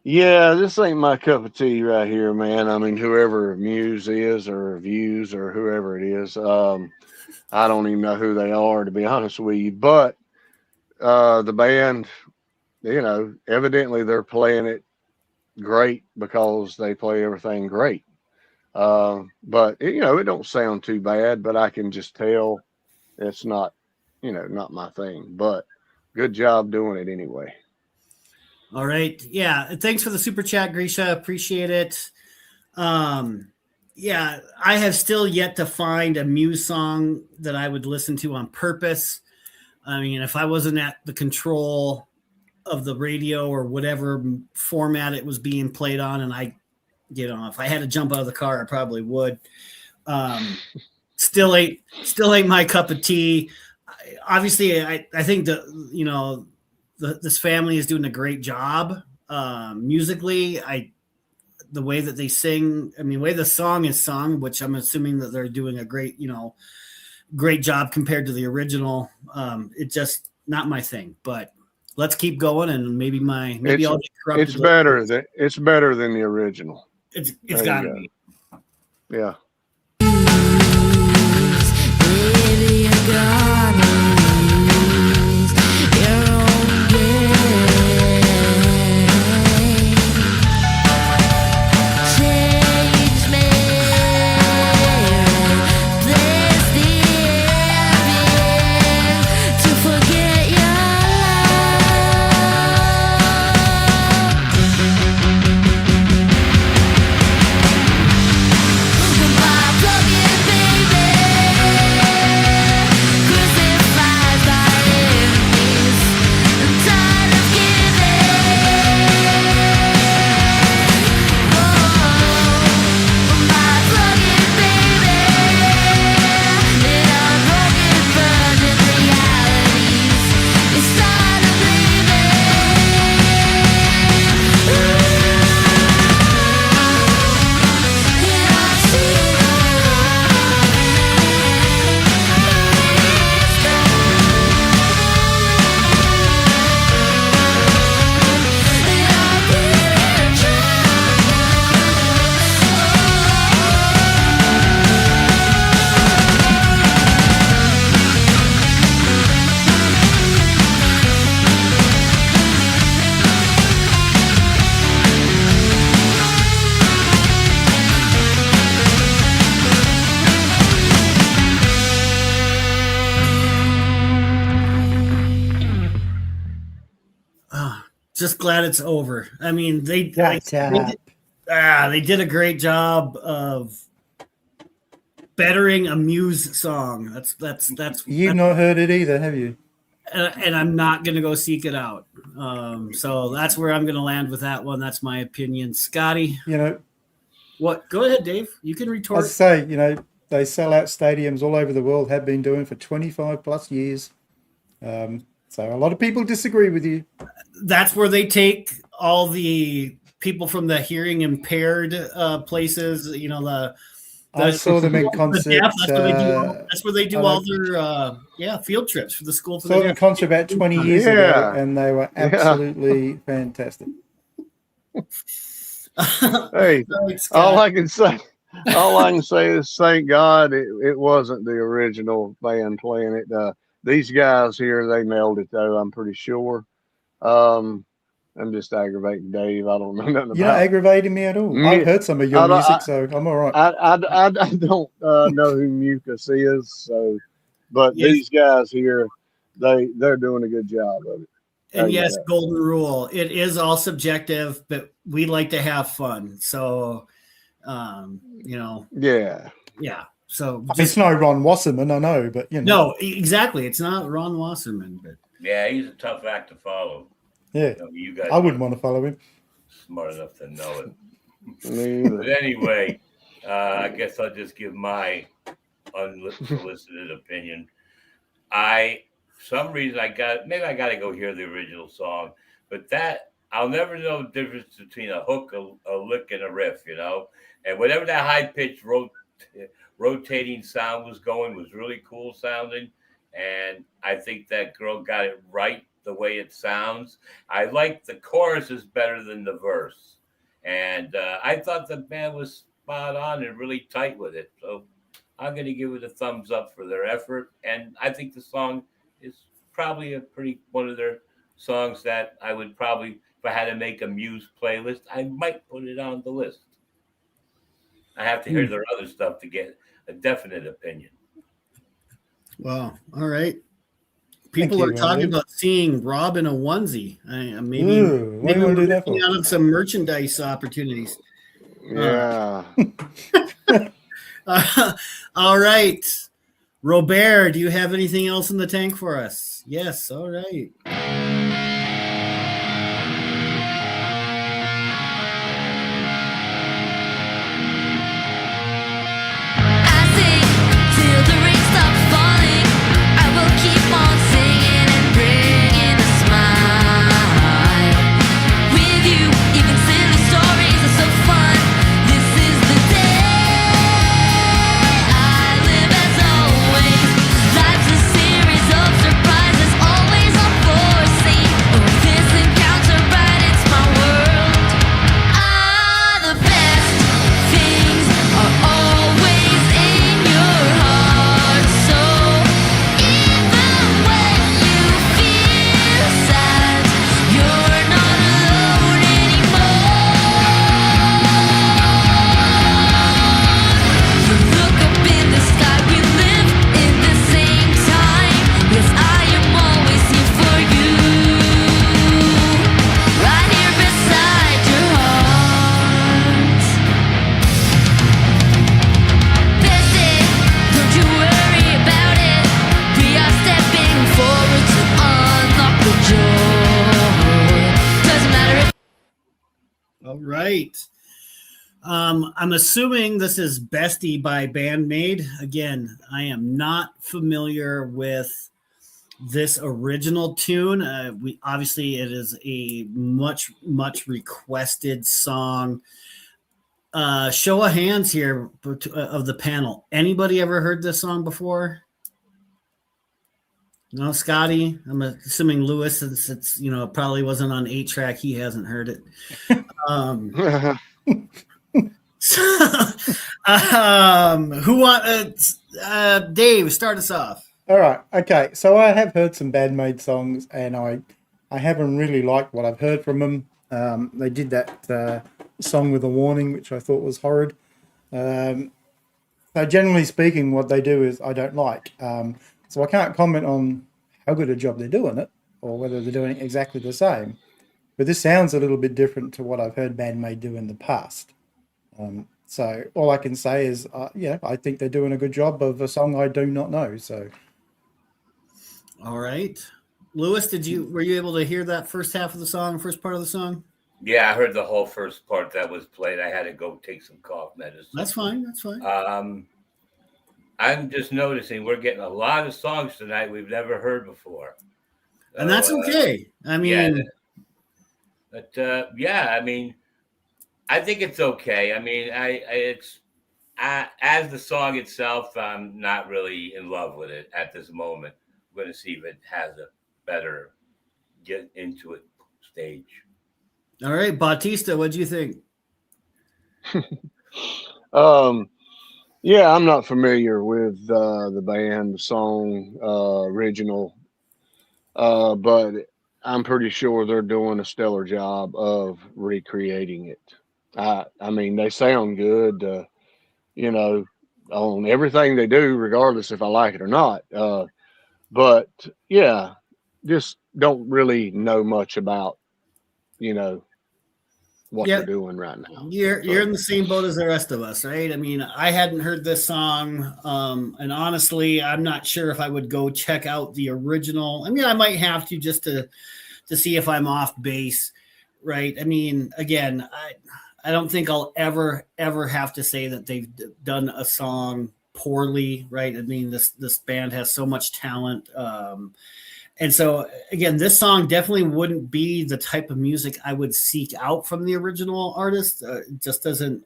Yeah, this ain't my cup of tea right here, man. I mean, whoever Muse is or Views or whoever it is, I don't even know who they are, to be honest with you. But the band, you know, evidently they're playing it great because they play everything great. But, you know, it don't sound too bad, but I can just tell it's not, you know, not my thing. But good job doing it anyway. All right. Yeah. Thanks for the super chat, Grisha. Appreciate it. Yeah, I have still yet to find a Muse song that I would listen to on purpose. I mean, if I wasn't at the control of the radio or whatever format it was being played on, and I, you know, if I had to jump out of the car, I probably would. Still ain't my cup of tea. Obviously, I think that, you know, this family is doing a great job musically. The way that they sing, I mean, the way the song is sung, which I'm assuming that they're doing a great job compared to the original. It's just not my thing, but let's keep going, and maybe I'll get corrupted. It's better than the original. It's got to be. Yeah. Baby, you're gonna lose your own game. Change me, replace the envy to forget your love. My plug-in baby, crucified by enemies, I'm tired of giving. My plug-in baby, in our broken virgin realities, it's time to believe Just glad it's over. I mean, they That's did a great job of bettering a Muse song. That's You've not heard it either, have you? and I'm not going to go seek it out. So that's where I'm going to land with that one. That's my opinion. Scotty, You know, what? Go ahead, Dave. You can I retort. say, they sell out stadiums all over the world, have been doing for 25 plus years. So a lot of people disagree with you. That's where they take all the people from the hearing impaired places. I saw them in concert. That's where they do. That's where they do all their field trips for the school. For Saw the them in deaf. concert about 20 years ago, Yeah. and they were absolutely fantastic. Hey, Thanks, all Scott. I can say is thank God it wasn't the original band playing it. These guys here, they nailed it though. I'm pretty sure. I'm just aggravating Dave. I don't know nothing You're not about. aggravating me at all. Yeah. I've heard some of your I don't- music, so I'm all right. I don't know who Mucus is, so but Yes. these guys here, they're doing a good job of it. And Yeah. yes, golden rule. It is all subjective, but we like to have fun. So, Yeah. yeah. So It's no Ron Wasserman, I know, but no, exactly. It's not Ron Wasserman, but Yeah, he's a tough act to follow. yeah, You guys I wouldn't want to follow him. smart enough to know it. Me either. But anyway, I guess I'll just give my unsolicited opinion. Some reason I got to go hear the original song, but that I'll never know the difference between a hook, a lick, and a riff, and whatever that high pitched rotating sound was going was really cool sounding, and I think that girl got it right the way it sounds. I like the chorus is better than the verse, and I thought the band was spot on and really tight with it. So I'm going to give it a thumbs up for their effort, and I think the song is probably one of their songs that I would probably, if I had to make a Muse playlist, I might put it on the list. I have to hear their other stuff to get a definite opinion. wow. All right. People you, are talking Andy. about seeing Rob in a onesie. Maybe Ooh, what do you we're want to do that missing for? out on some merchandise opportunities. Yeah. All right. Robert, do you have anything else in the tank for us? Yes. All right. I sing till the rain stops falling. I will keep on singing and bringing a smile. With you, even silly stories are so fun. This is the day I live as always. Life's a series of surprises, always unforeseen. Oh, this encounter brightens my world. The best things are always in your heart. So even when you feel sad, you're not alone anymore. You look up in the sky, we live in the same time. Yes, I am always here for you, right here beside your heart. Bestie, don't you worry about it. We are stepping forward to unlock the joy. Doesn't matter if All right. I'm assuming this is Bestie by Band-Maid. Again, I am not familiar with this original tune. Obviously it is a much requested song. Show of hands here of the panel. Anybody ever heard this song before? No, Scotty. I'm assuming Lewis, since it's probably wasn't on 8-track, he hasn't heard it. Who want Dave? Start us off. All right. Okay. So I have heard some Band-Maid songs, and I haven't really liked what I've heard from them. They did that song with a warning, which I thought was horrid. So generally speaking, what they do is I don't like. So I can't comment on how good a job they're doing it, or whether they're doing it exactly the same. But this sounds a little bit different to what I've heard Band-Maid do in the past. So all I can say is, I think they're doing a good job of a song I do not know. So All right. Lewis, were you able to hear that first half of the song, first part of the song? Yeah, I heard the whole first part that was played. I had to go take some cough medicine. That's fine. That's fine. I'm just noticing we're getting a lot of songs tonight we've never heard before. And that's okay. I mean, I mean, I think it's okay. I mean, as the song itself, I'm not really in love with it at this moment. We're going to see if it has a better get into it stage. All right, Bautista, what do you think? Yeah, I'm not familiar with the band, the song, original, but I'm pretty sure they're doing a stellar job of recreating it. I mean, they sound good, on everything they do, regardless if I like it or not. But yeah, just don't really know much about, what they're doing right now. You're in the same boat as the rest of us, right? I mean, I hadn't heard this song, and honestly, I'm not sure if I would go check out the original. I mean, I might have to just to see if I'm off base, right? I mean, again, I don't think I'll ever have to say that they've done a song poorly, right? I mean, this band has so much talent. And so, again, this song definitely wouldn't be the type of music I would seek out from the original artist. It just doesn't.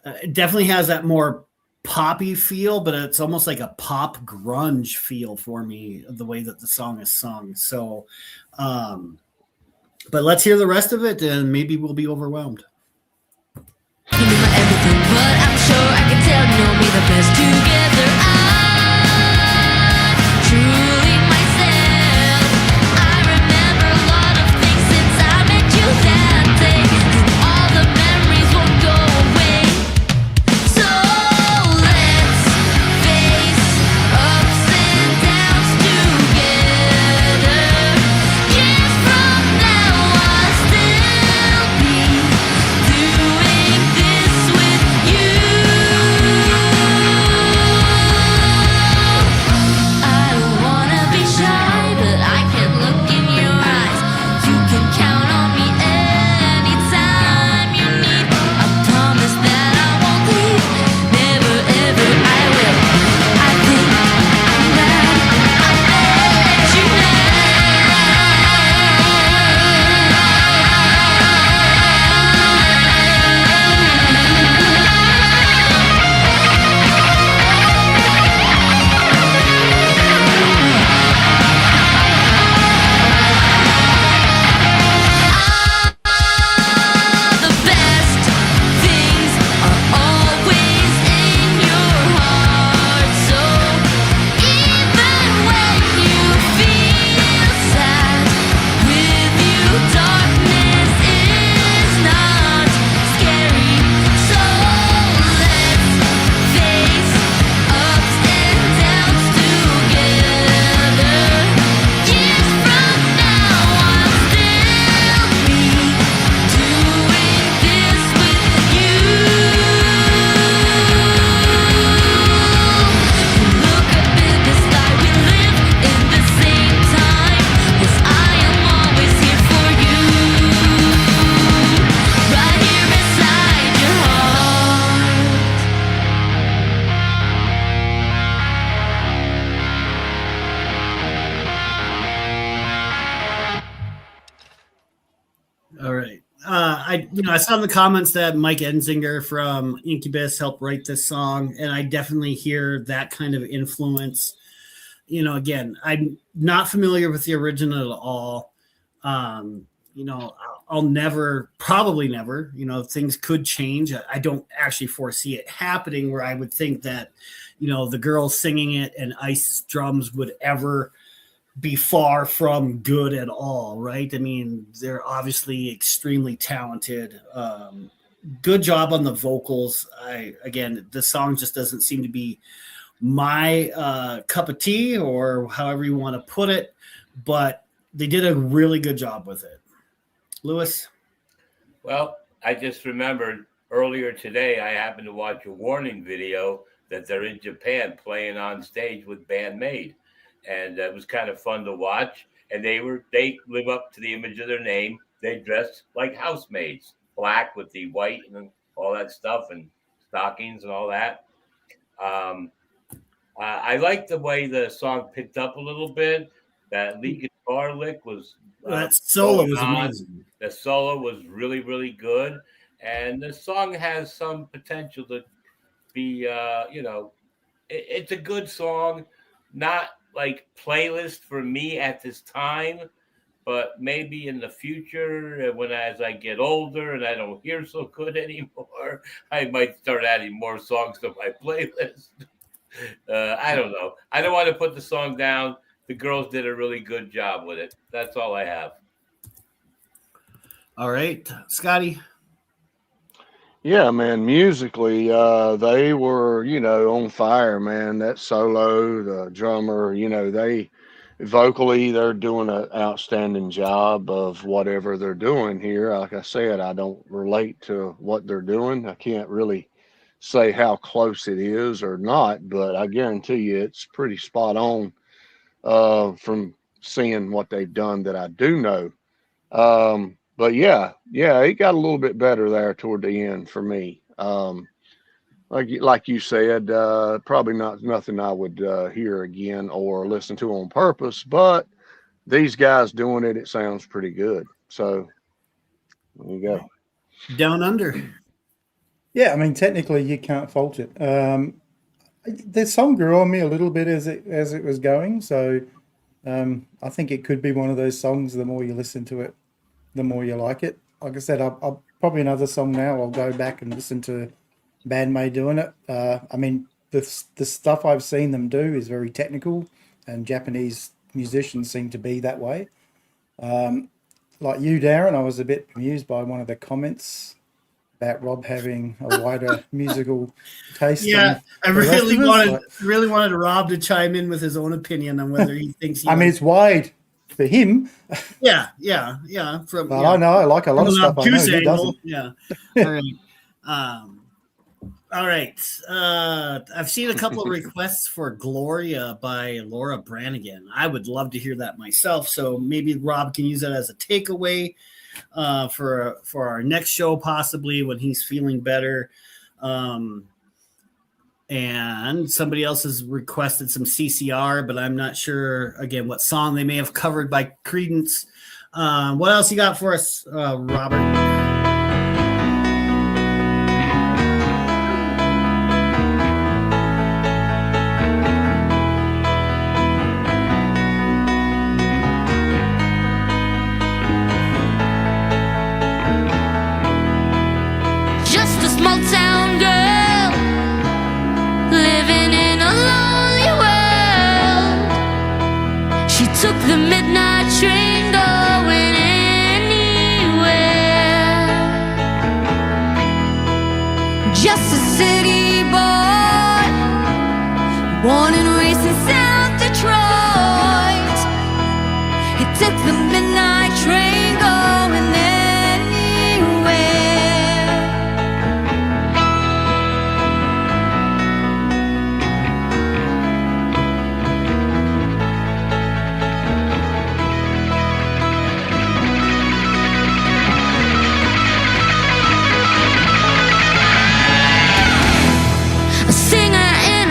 It definitely has that more poppy feel, but it's almost like a pop grunge feel for me, the way that the song is sung. So, but let's hear the rest of it, and maybe we'll be overwhelmed. You know my everything, but I'm sure I can tell you know me the best together. I'm truly myself. I remember a lot of things since I met you that day, and all the memories won't go away. So let's face ups and downs together. Years from now I'll still be doing this with you. I don't wanna be shy, but I can look in your eyes. You can count on me anytime you need. I promise that I won't leave, never ever I will. I think I'm glad I met you The best things are always in your heart. So even when you feel sad, with you darkness is not scary. So let's face ups and downs together. Years from now I'll still be doing this with you. Look up in the sky, we live in the same time. Yes, I am always here for you, right here inside your All right. I saw in the comments that Mike Enzinger from Incubus helped write this song, and I definitely hear that kind of influence. Again, I'm not familiar with the original at all. I'll probably never, things could change. I don't actually foresee it happening where I would think that, the girls singing it and ice drums would ever be far from good at all, right? I mean, they're obviously extremely talented. Good job on the vocals. This song just doesn't seem to be my cup of tea, or however you want to put it, but they did a really good job with it. Lewis? Well, I just remembered earlier today, I happened to watch a Warning video that they're in Japan playing on stage with Band-Maid, and it was kind of fun to watch. And they live up to the image of their name. They dress like housemaids, black with the white and all that stuff, and stockings and all that. I like the way the song picked up a little bit. That lead guitar lick was that solo was on. amazing. The solo was really, really good, and the song has some potential to be, it's a good song, not like playlist for me at this time, but maybe in the future, as I get older and I don't hear so good anymore, I might start adding more songs to my playlist. I don't know. I don't want to put the song down. The girls did a really good job with it. That's all I have. All right, Scotty. Yeah, man, musically, they were, on fire, man. That solo, the drummer, vocally, they're doing an outstanding job of whatever they're doing here. Like I said, I don't relate to what they're doing. I can't really say how close it is or not, but I guarantee you it's pretty spot on from seeing what they've done that I do know. But yeah, it got a little bit better there toward the end for me. Like you said, probably nothing I would hear again or listen to on purpose. But these guys doing it sounds pretty good. So there you go. Down Under. Yeah, I mean, technically you can't fault it. The song grew on me a little bit as it was going, so I think it could be one of those songs. The more you listen to it, the more you like it. Like I said, I'll probably another song now. I'll go back and listen to Band-Maid doing it. I mean, the stuff I've seen them do is very technical, and Japanese musicians seem to be that way. Like you, Darren, I was a bit amused by one of the comments about Rob having a wider musical taste. Yeah, I really wanted Rob to chime in with his own opinion on whether he thinks. I mean, it's wide for him. Yeah. But I know, I like a lot of stuff. I know he doesn't. Yeah. All right. I've seen a couple of requests for Gloria by Laura Branigan. I would love to hear that myself. So maybe Rob can use that as a takeaway for our next show, possibly when he's feeling better. And somebody else has requested some CCR, but I'm not sure, again, what song they may have covered by Creedence. What else you got for us, Robert? Took the midnight train going anywhere. Just a city boy, born and raised in South Detroit. He took the midnight train going anywhere.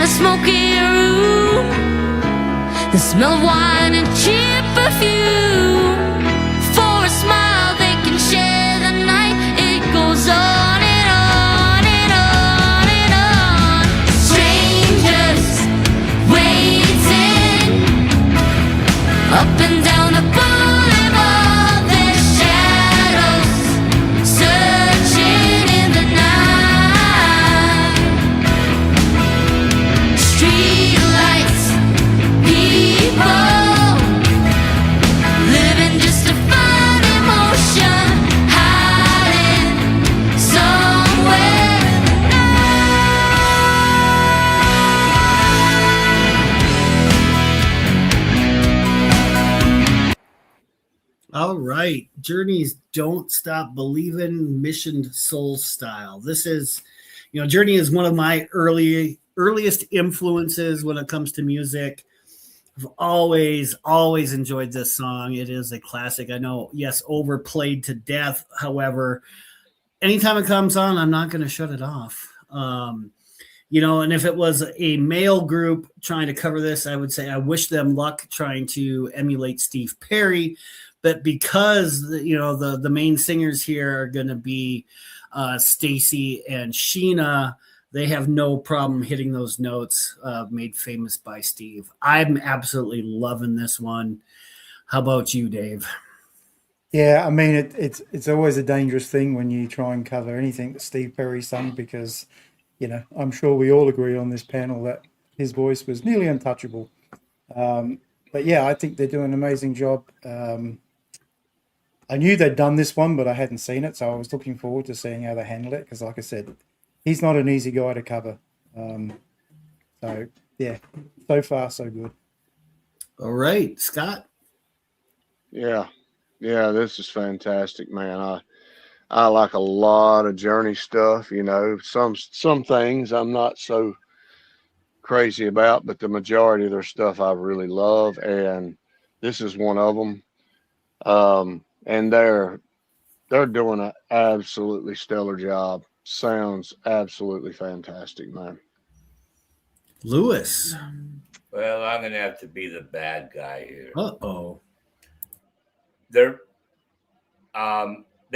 Smoky room, the smell of wine and cheap perfume. For a smile they can share the night. It goes on and on and on and on. Strangers waiting up and down the boulevard. Their shadows searching in the night. Street lights, people living just to find emotion, hiding somewhere in the night. All right. Journey's Don't Stop Believin', Mission Soul Style. This is, Journey is one of my earliest influences when it comes to music. I've always enjoyed this song. It is a classic. I know, yes, overplayed to death. However, anytime it comes on, I'm not going to shut it off. And if it was a male group trying to cover this, I would say I wish them luck trying to emulate Steve Perry. But because the main singers here are going to be Stacy and Sheena, they have no problem hitting those notes made famous by Steve. I'm absolutely loving this one. How about you, Dave? Yeah, I mean it's always a dangerous thing when you try and cover anything that Steve Perry sung because I'm sure we all agree on this panel that his voice was nearly untouchable. But yeah, I think they're doing an amazing job. I knew they'd done this one, but I hadn't seen it, so I was looking forward to seeing how they handle it. Because, like I said, he's not an easy guy to cover. So yeah, so far so good. All right, Scott. Yeah, this is fantastic, man. I like a lot of Journey stuff. Some things I'm not so crazy about, but the majority of their stuff I really love, and this is one of them. And they're doing an absolutely stellar job. Sounds absolutely fantastic, man. Lewis. Well, I'm going to have to be the bad guy here. Uh-oh. They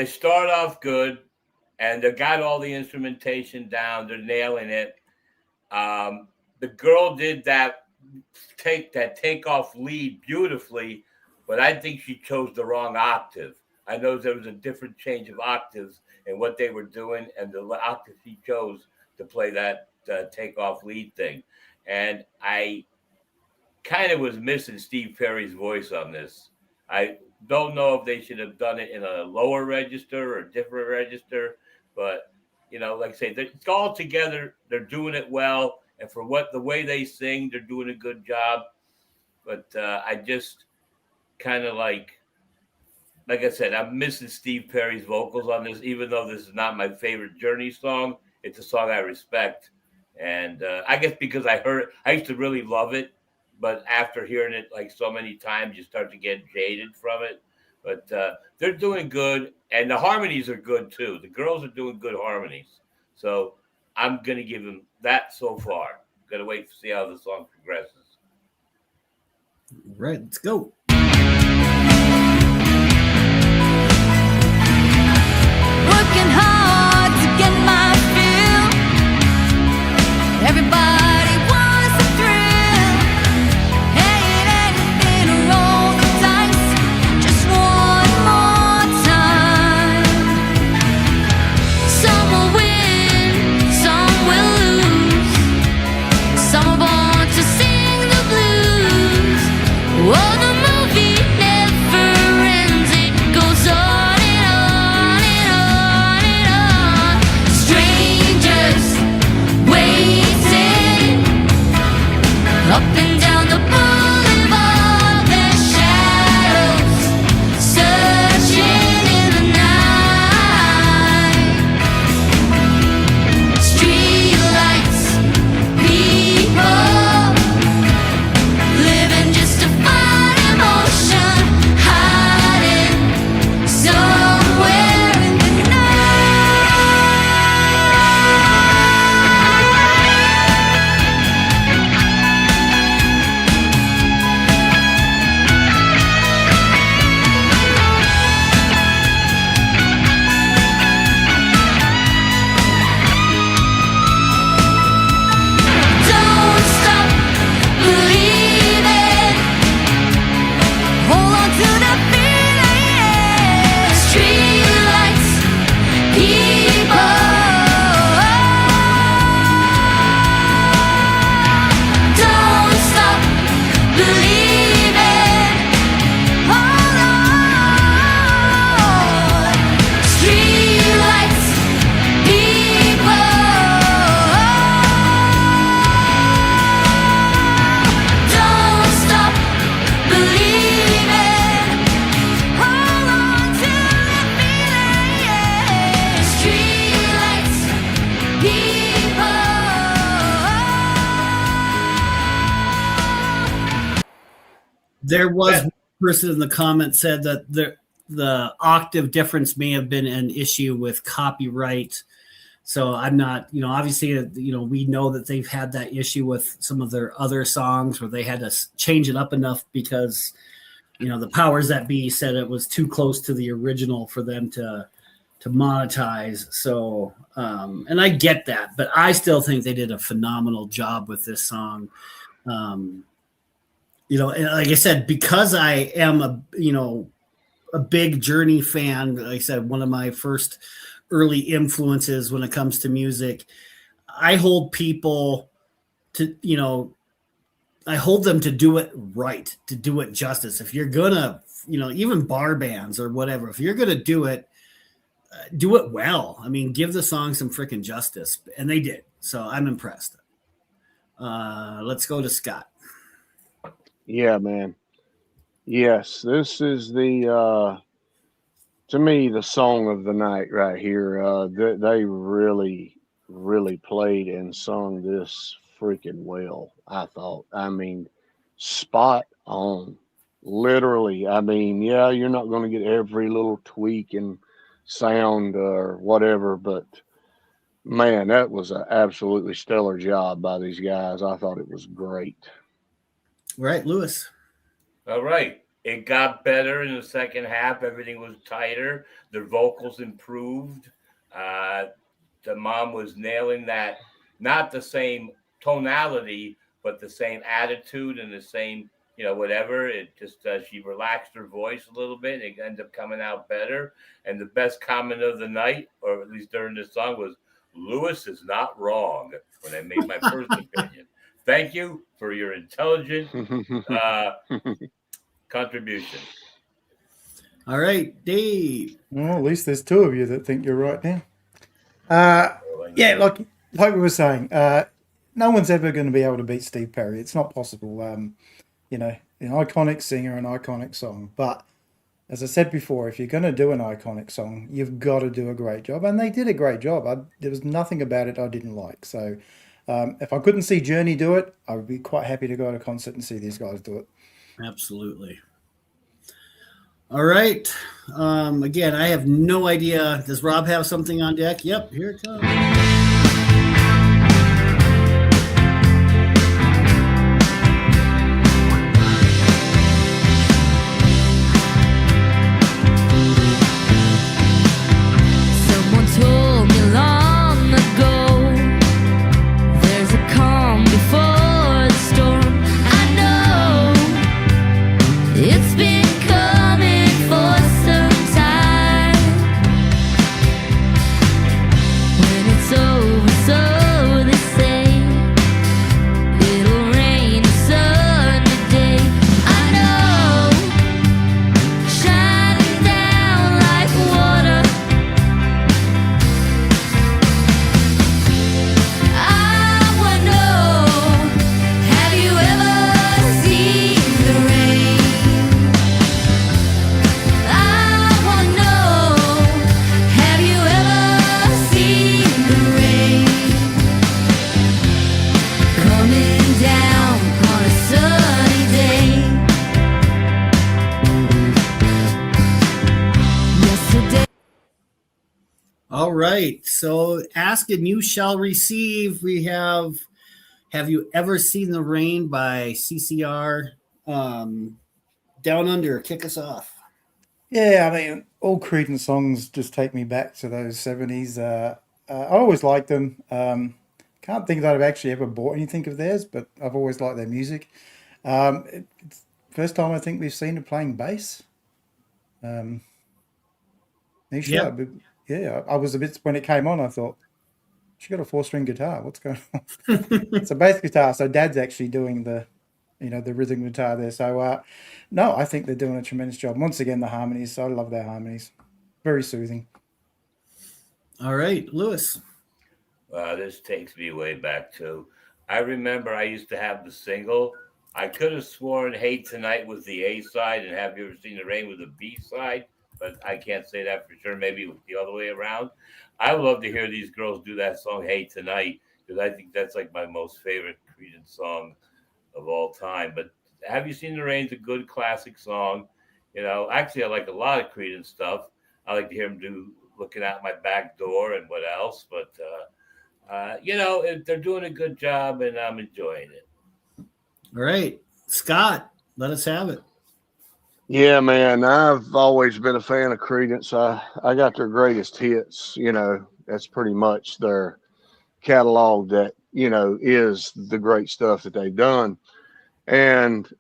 start off good, and they got all the instrumentation down. They're nailing it. The girl did that takeoff lead beautifully, but I think she chose the wrong octave. I know there was a different change of octaves in what they were doing, and the octave she chose to play that takeoff lead thing. And I kind of was missing Steve Perry's voice on this. I don't know if they should have done it in a lower register or a different register, but like I say, it's all together. They're doing it well, and for the way they sing, they're doing a good job. But I just kind of like I said, I'm missing Steve Perry's vocals on this, even though this is not my favorite Journey song. It's a song I respect, and I guess because I used to really love it. But after hearing it like so many times, you start to get jaded from it. But they're doing good, and the harmonies are good too. The girls are doing good harmonies. So I'm going to give them that so far. Got to wait to see how the song progresses. All right, let's go. Working hard to get my fill. Everybody wants a thrill. Ain't anything to roll the dice. Just one more time. Some will win, some will lose. Some are born to sing the blues. Oh, the There was Yeah. one person in the comments said that the octave difference may have been an issue with copyright. So I'm not, obviously, we know that they've had that issue with some of their other songs where they had to change it up enough because, the powers that be said it was too close to the original for them to monetize. So, and I get that, but I still think they did a phenomenal job with this song. And like I said, because I am a big Journey fan, like I said, one of my first early influences when it comes to music, I hold people to, I hold them to do it right, to do it justice. If you're gonna, even bar bands or whatever, if you're gonna do it well. I mean, give the song some freaking justice, and they did. So I'm impressed. Let's go to Scott. Yeah, man. Yes, this is to me, the song of the night right here. They really, really played and sung this freaking well, I thought. I mean, spot on. Literally. I mean, yeah, you're not going to get every little tweak and sound or whatever, but man, that was an absolutely stellar job by these guys. I thought it was great. Right, Lewis. All right. It got better in the second half. Everything was tighter. Their vocals improved. The mom was nailing that, not the same tonality, but the same attitude and the same, whatever. It just, she relaxed her voice a little bit. It ended up coming out better. And the best comment of the night, or at least during this song, was Lewis is not wrong when I made my first opinion. Thank you for your intelligent contribution. All right, Dave. Well, at least there's two of you that think you're right now. Yeah, like we were saying, no one's ever going to be able to beat Steve Perry. It's not possible. An iconic singer, an iconic song. But as I said before, if you're going to do an iconic song, you've got to do a great job. And they did a great job. There was nothing about it I didn't like. So if I couldn't see Journey do it, I would be quite happy to go to a concert and see these guys do it. Absolutely. All right. Again, I have no idea. Does Rob have something on deck? Yep, here it comes. Someone told me long ago, there's a calm before the storm. I know it's been coming for some time. When it's over, so they say, it'll rain a sunny day. I know, shining down like water. I wanna know, have you ever seen the rain? I wanna know, have you ever seen the rain coming down on a sunny day? Yesterday. All right. So ask and you shall receive. We have you ever seen the rain by CCR? Down Under. Kick us off. Yeah, I mean, all Creedence songs just take me back to those 70s. I always liked them. Can't think that I've actually ever bought anything of theirs, but I've always liked their music. It's first time I think we've seen her playing bass. Nisha, Yep. yeah, I was a bit, when it came on, I thought, she got a 4-string guitar. What's going on? It's a bass guitar. So Dad's actually doing the rhythm guitar there. So, no, I think they're doing a tremendous job. Once again, the harmonies. I love their harmonies. Very soothing. All right, Lewis. This takes me way back too. I remember I used to have the single. I could have sworn Hate Tonight was the A side and Have You Ever Seen the Rain was the B side, but I can't say that for sure. Maybe it was the other way around. I would love to hear these girls do that song Hate Tonight, because I think that's like my most favorite Creedence song of all time. But Have You Seen the Rain's a good classic song. Actually, I like a lot of Creedence stuff. I like to hear him do Looking Out My Back Door and what else. But, they're doing a good job, and I'm enjoying it. All right. Scott, let us have it. Yeah, man, I've always been a fan of Creedence. I got their greatest hits. That's pretty much their catalog that, is the great stuff that they've done. And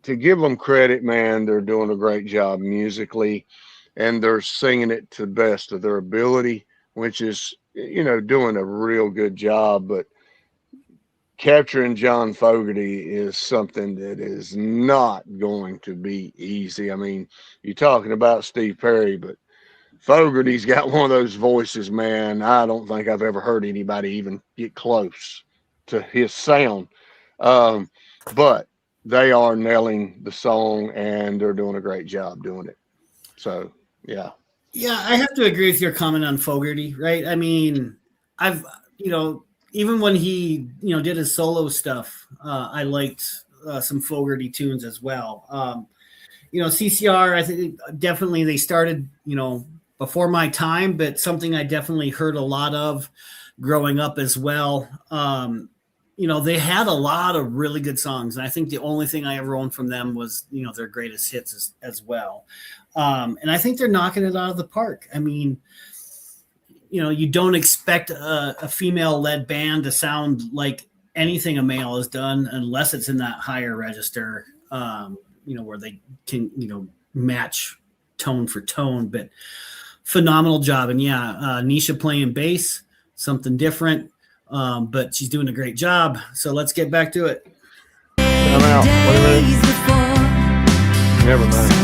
to give them credit, man, they're doing a great job musically, and they're singing it to the best of their ability, which is, doing a real good job. But capturing John Fogerty is something that is not going to be easy. I mean, you're talking about Steve Perry, but Fogerty's got one of those voices, man. I don't think I've ever heard anybody even get close to his sound. But they are nailing the song, and they're doing a great job doing it. So, yeah. Yeah, I have to agree with your comment on Fogerty, right? I mean, even when he, did his solo stuff, I liked some Fogerty tunes as well. CCR, I think definitely they started, before my time, but something I definitely heard a lot of growing up as well. They had a lot of really good songs. And I think the only thing I ever owned from them was, their greatest hits as well. And I think they're knocking it out of the park. I mean, you don't expect a female-led band to sound like anything a male has done unless it's in that higher register, where they can, match tone for tone. But phenomenal job. And Nisha playing bass, something different, but she's doing a great job. So let's get back to it. I'm out. Wait a minute. Never mind.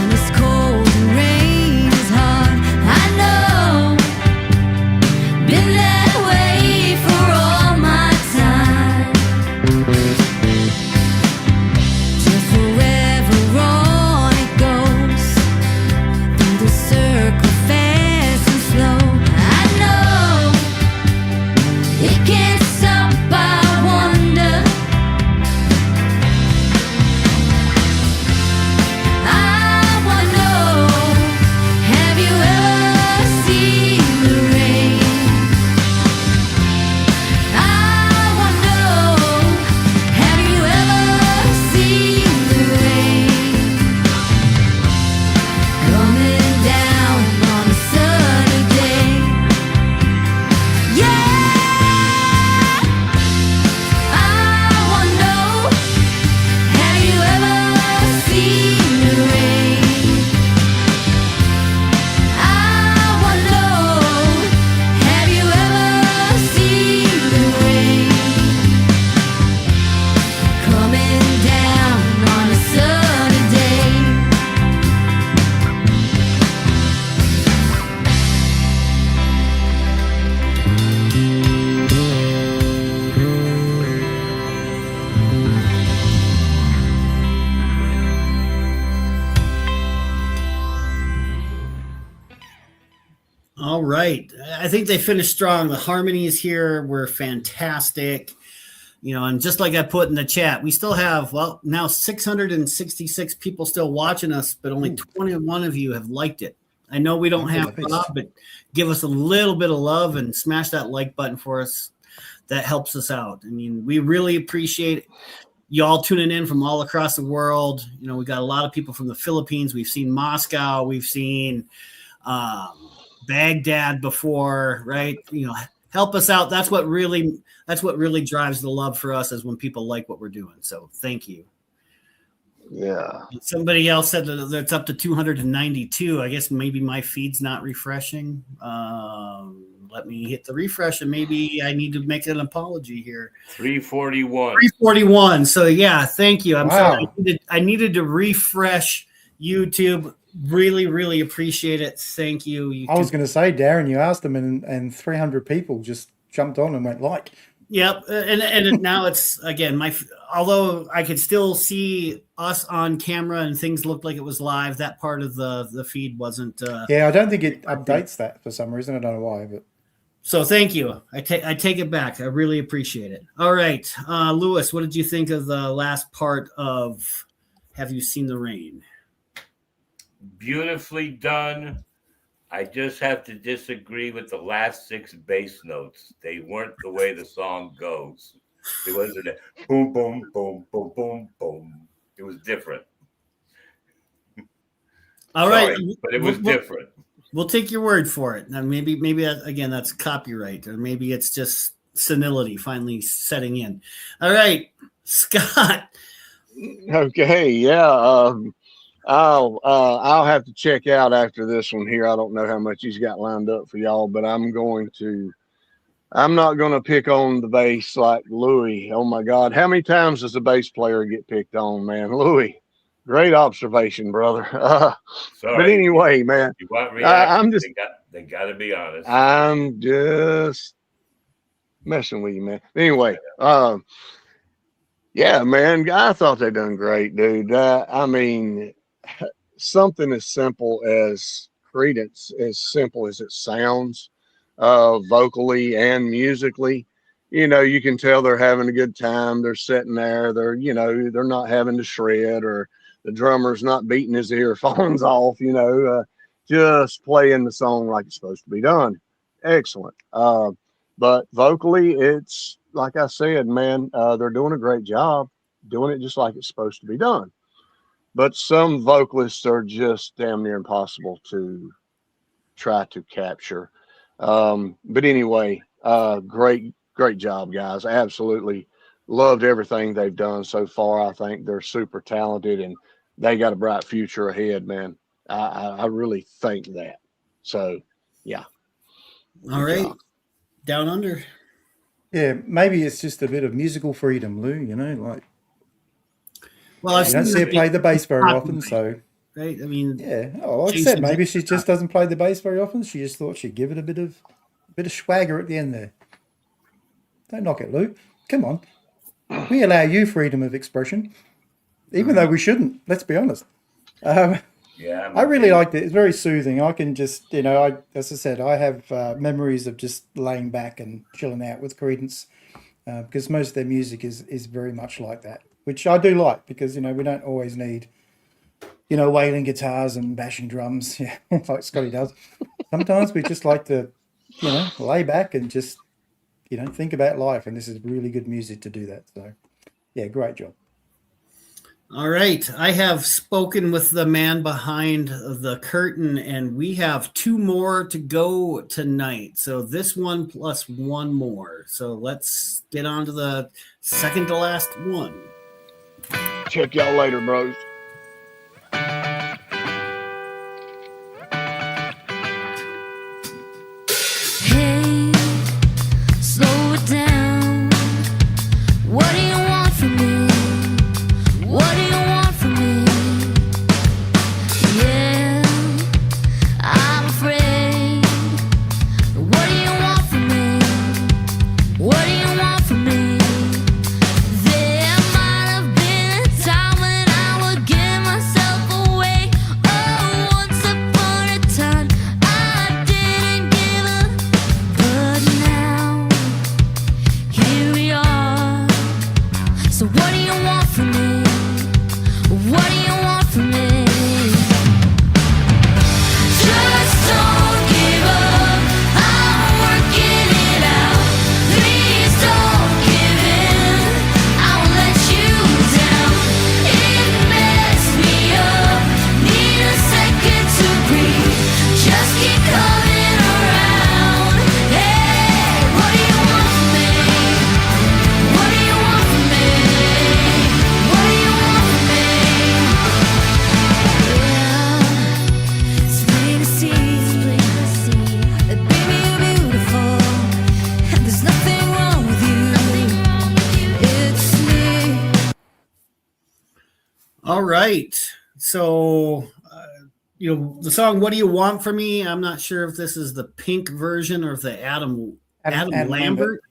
All right. I think they finished strong. The harmonies here were fantastic. And just like I put in the chat, we still have, now 666 people still watching us, but only 21 of you have liked it. I know we don't have love, but give us a little bit of love and smash that like button for us. That helps us out. I mean, we really appreciate y'all tuning in from all across the world. We got a lot of people from the Philippines. We've seen Moscow. We've seen Baghdad before, right? Help us out. That's what really drives the love for us, is when people like what we're doing. So thank you. Yeah. Somebody else said that it's up to 292. I guess maybe my feed's not refreshing. Let me hit the refresh, and maybe I need to make an apology here. 341. 341. So yeah, thank you. I'm sorry. I needed to refresh YouTube. Really, really appreciate it. Thank you. I was going to say, Darren, you asked them, and 300 people just jumped on and went like. Yep, and now it's again although I could still see us on camera and things looked like it was live. That part of the feed wasn't. Yeah, I don't think it updates that for some reason. I don't know why, but So thank you. I take it back. I really appreciate it. All right, Lewis, what did you think of the last part of Have You Seen the Rain? Beautifully done. I just have to disagree with the last 6 bass notes. They weren't the way the song goes. It wasn't a boom, boom, boom, boom, boom, boom. It was different. All right, Sorry, but it was different. We'll take your word for it. Now, maybe that, again, that's copyright, or maybe it's just senility finally setting in. All right, Scott. Okay, yeah. I'll have to check out after this one here. I don't know how much he's got lined up for y'all, but I'm not going to pick on the bass like Louis. Oh my God. How many times does a bass player get picked on, man? Louis, great observation, brother. Sorry, but anyway, man, you want reaction? I'm just, they got to be honest. I'm just messing with you, man. Anyway, yeah, man, I thought they done great, dude. I mean, something as simple as Credence, as simple as it sounds, vocally and musically, you can tell they're having a good time. They're sitting there. They're not having to shred, or the drummer's not beating his earphones off, just playing the song like it's supposed to be done. Excellent. But vocally, it's like I said, man, they're doing a great job doing it just like it's supposed to be done. But some vocalists are just damn near impossible to try to capture. But anyway, great job, guys. Absolutely loved everything they've done so far. I think they're super talented and they got a bright future ahead, man. I really think that. So, yeah. All right. Down Under. Yeah, maybe it's just a bit of musical freedom, Lou, like. Well, you don't see her play the bass very often, so. Right, I mean. Yeah, like I said, maybe she just doesn't play the bass very often. She just thought she'd give it a bit of swagger at the end there. Don't knock it, Lou. Come on. We allow you freedom of expression, even though we shouldn't, let's be honest. Yeah, I really liked it. It's very soothing. I can just, as I said, I have memories of just laying back and chilling out with Credence because most of their music is very much like that, which I do like because, we don't always need, wailing guitars and bashing drums, like Scotty does. Sometimes we just like to, lay back and just, think about life. And this is really good music to do that. So, yeah, great job. All right. I have spoken with the man behind the curtain, and we have 2 more to go tonight. So this one plus 1 more. So let's get on to the second to last one. Check y'all later, bros. Hey, slow it down. What do you want from me? What do you want from me? Yeah, I'm afraid. What do you want from me? What do you want from me? There might have been a time when I would give myself away. Oh, once upon a time I didn't give up, but now here we are. So what do you want from me? What do you want from me? Just don't give up. I'm working it out. Please don't give in. I won't let you down. It messed me up. Need a second to breathe. Just keep coming around. Hey, what do you want from me? What do you want from me? What do you want from me? Yeah, it's plain to see that baby you're beautiful, and there's nothing wrong with you. It's me. All right. So, the song "What Do You Want From Me?" I'm not sure if this is the Pink version or if the Adam Lambert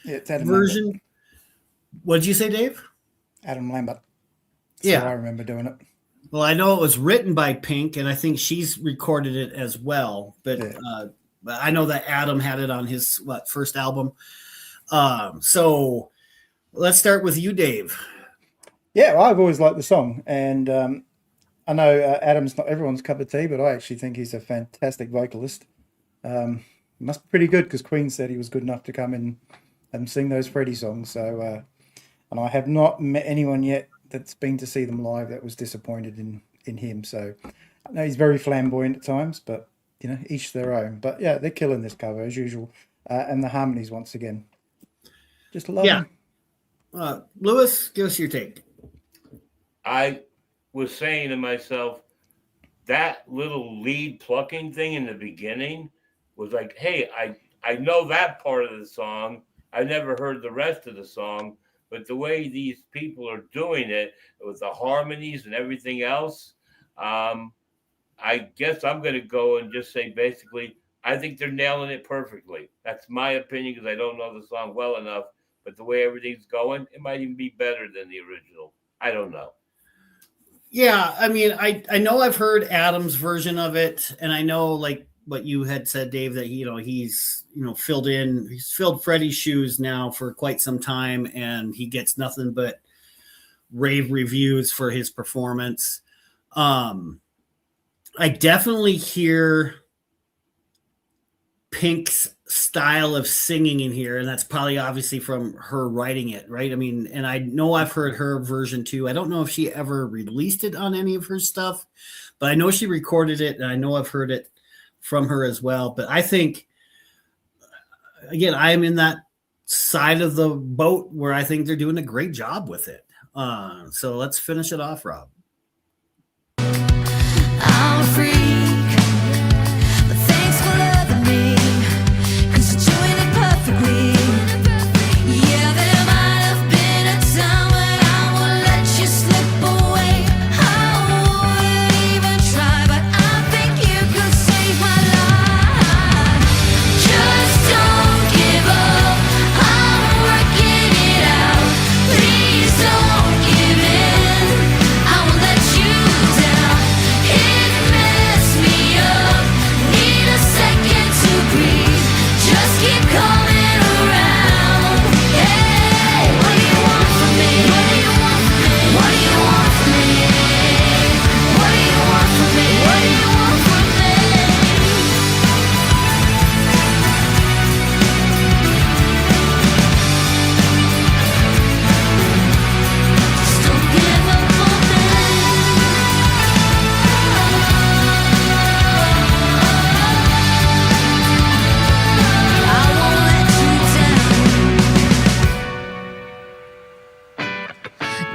Yeah, it's Adam version. Lambert. What'd you say, Dave? Adam Lambert. Yeah. So I remember doing it. Well, I know it was written by Pink, and I think she's recorded it as well. But Yeah. but I know that Adam had it on his first album. So let's start with you, Dave. Yeah, well, I've always liked the song, and I know Adam's not everyone's cup of tea, but I actually think he's a fantastic vocalist. Must be pretty good because Queen said he was good enough to come in and sing those Freddie songs. So, and I have not met anyone yet that's been to see them live that was disappointed in him. So, I know he's very flamboyant at times, but you know, each their own. But yeah, they're killing this cover as usual, and the harmonies once again, just love them. Lewis, give us your take. I was saying to myself, that little lead plucking thing in the beginning was like, hey, I know that part of the song. I never heard the rest of the song, but the way these people are doing it with the harmonies and everything else, I guess I'm going to go and just say basically, I think they're nailing it perfectly. That's my opinion because I don't know the song well enough, but the way everything's going, it might even be better than the original. I don't know. Yeah, I mean, I know I've heard Adam's version of it, and I know like what you had said, Dave, that he's filled Freddie's shoes now for quite some time, and he gets nothing but rave reviews for his performance. I definitely hear Pink's style of singing in here, and that's probably obviously from her writing it, right? I mean, and I know I've heard her version too. I don't know if she ever released it on any of her stuff, but I know she recorded it, and I know I've heard it from her as well. But I think, again, I am in that side of the boat where I think they're doing a great job with it. So let's finish it off, Rob. I'm a freak, but thanks for loving me, 'cause you're doing it perfectly. Yeah, there might have been a time when I would let you slip away. I wouldn't even try, but I think you could save my life. Just don't give up, I'm working it out. Please don't give in, I won't let you down. It messed me up, need a second to breathe. Just keep coming around. Hey, what do you want from me? What do you want from me? What do you want from me? What do you want from me? What do you want from me? Just don't give up on me. I won't let you down.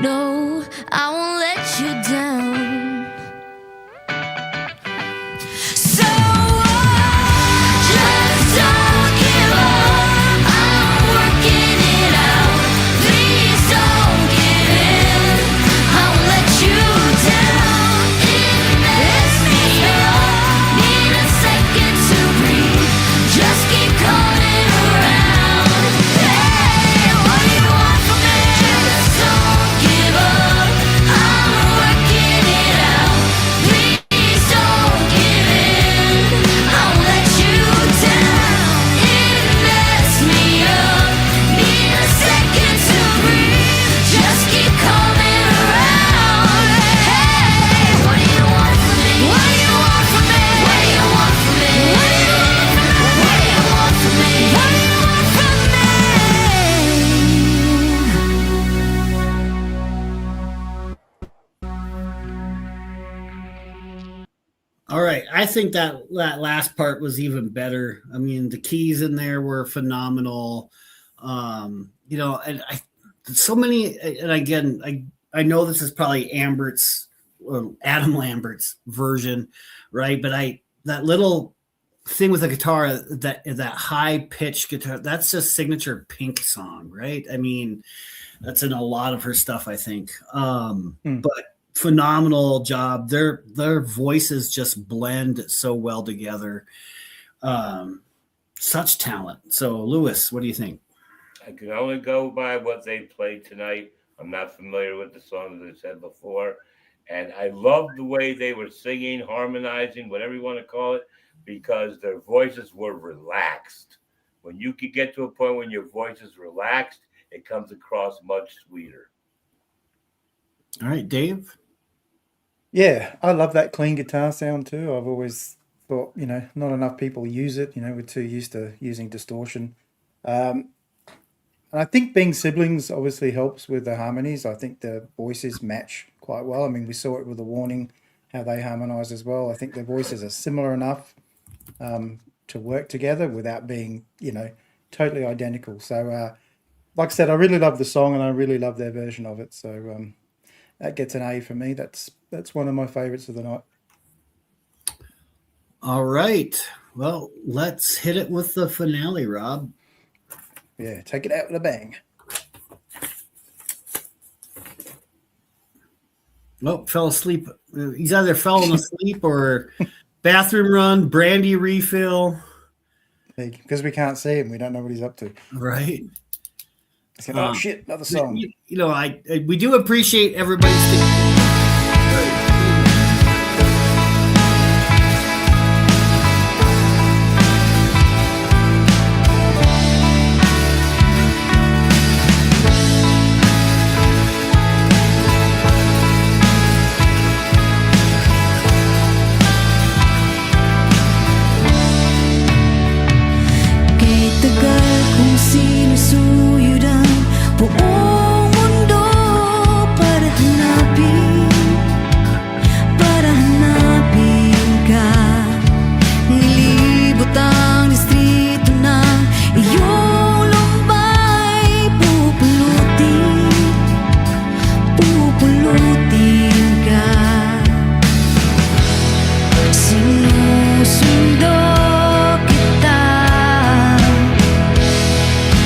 No, I won't let you down. So just don't give up, I'm working it out. Please don't give in, I won't let you down. It messed me up, need a second to breathe. Just keep coming around. Hey, what do you want from me? Just don't give up, I'm working it out. Please don't give in, I won't let you down. It messed me up, need a second to breathe. Just keep coming around. Hey, what do you want from me? What do you want from me? What do you want from me? What do you want from me? What do you want from me? All right, I think that last part was even better. I mean, the keys in there were phenomenal. And so many. And again, I know this is probably Adam Lambert's version, right? But that little thing with the guitar, that high pitched guitar, that's just signature Pink song, right? I mean, that's in a lot of her stuff, I think. But phenomenal job. Their voices just blend so well together. Such talent. So, Lewis, what do you think? I can only go by what they played tonight. I'm not familiar with the songs that I said before. And I loved the way they were singing, harmonizing, whatever you want to call it. because their voices were relaxed. When you could get to a point when your voice is relaxed, it comes across much sweeter. All right, Dave. Yeah, I love that clean guitar sound too. I've always thought, not enough people use it. We're too used to using distortion. And I think being siblings obviously helps with the harmonies. I think the voices match quite well. I mean, we saw it with The Warning, how they harmonize as well. I think their voices are similar enough to work together without being, totally identical. So, like I said, I really love the song and I really love their version of it. So that gets an A for me. That's one of my favorites of the night. All right. Well, let's hit it with the finale, Rob. Yeah, take it out with a bang. Oh, fell asleep. He's either fallen asleep or bathroom run, brandy refill. Because we can't see him, we don't know what he's up to. Right. Oh shit! Another song. We do appreciate everybody's. Kay tagal kong sinusuyod ang buong mundo para hanapin ka. Nilibot ang distrito ng iyong lumbay. Pupulutin ka. Sinusundo kita.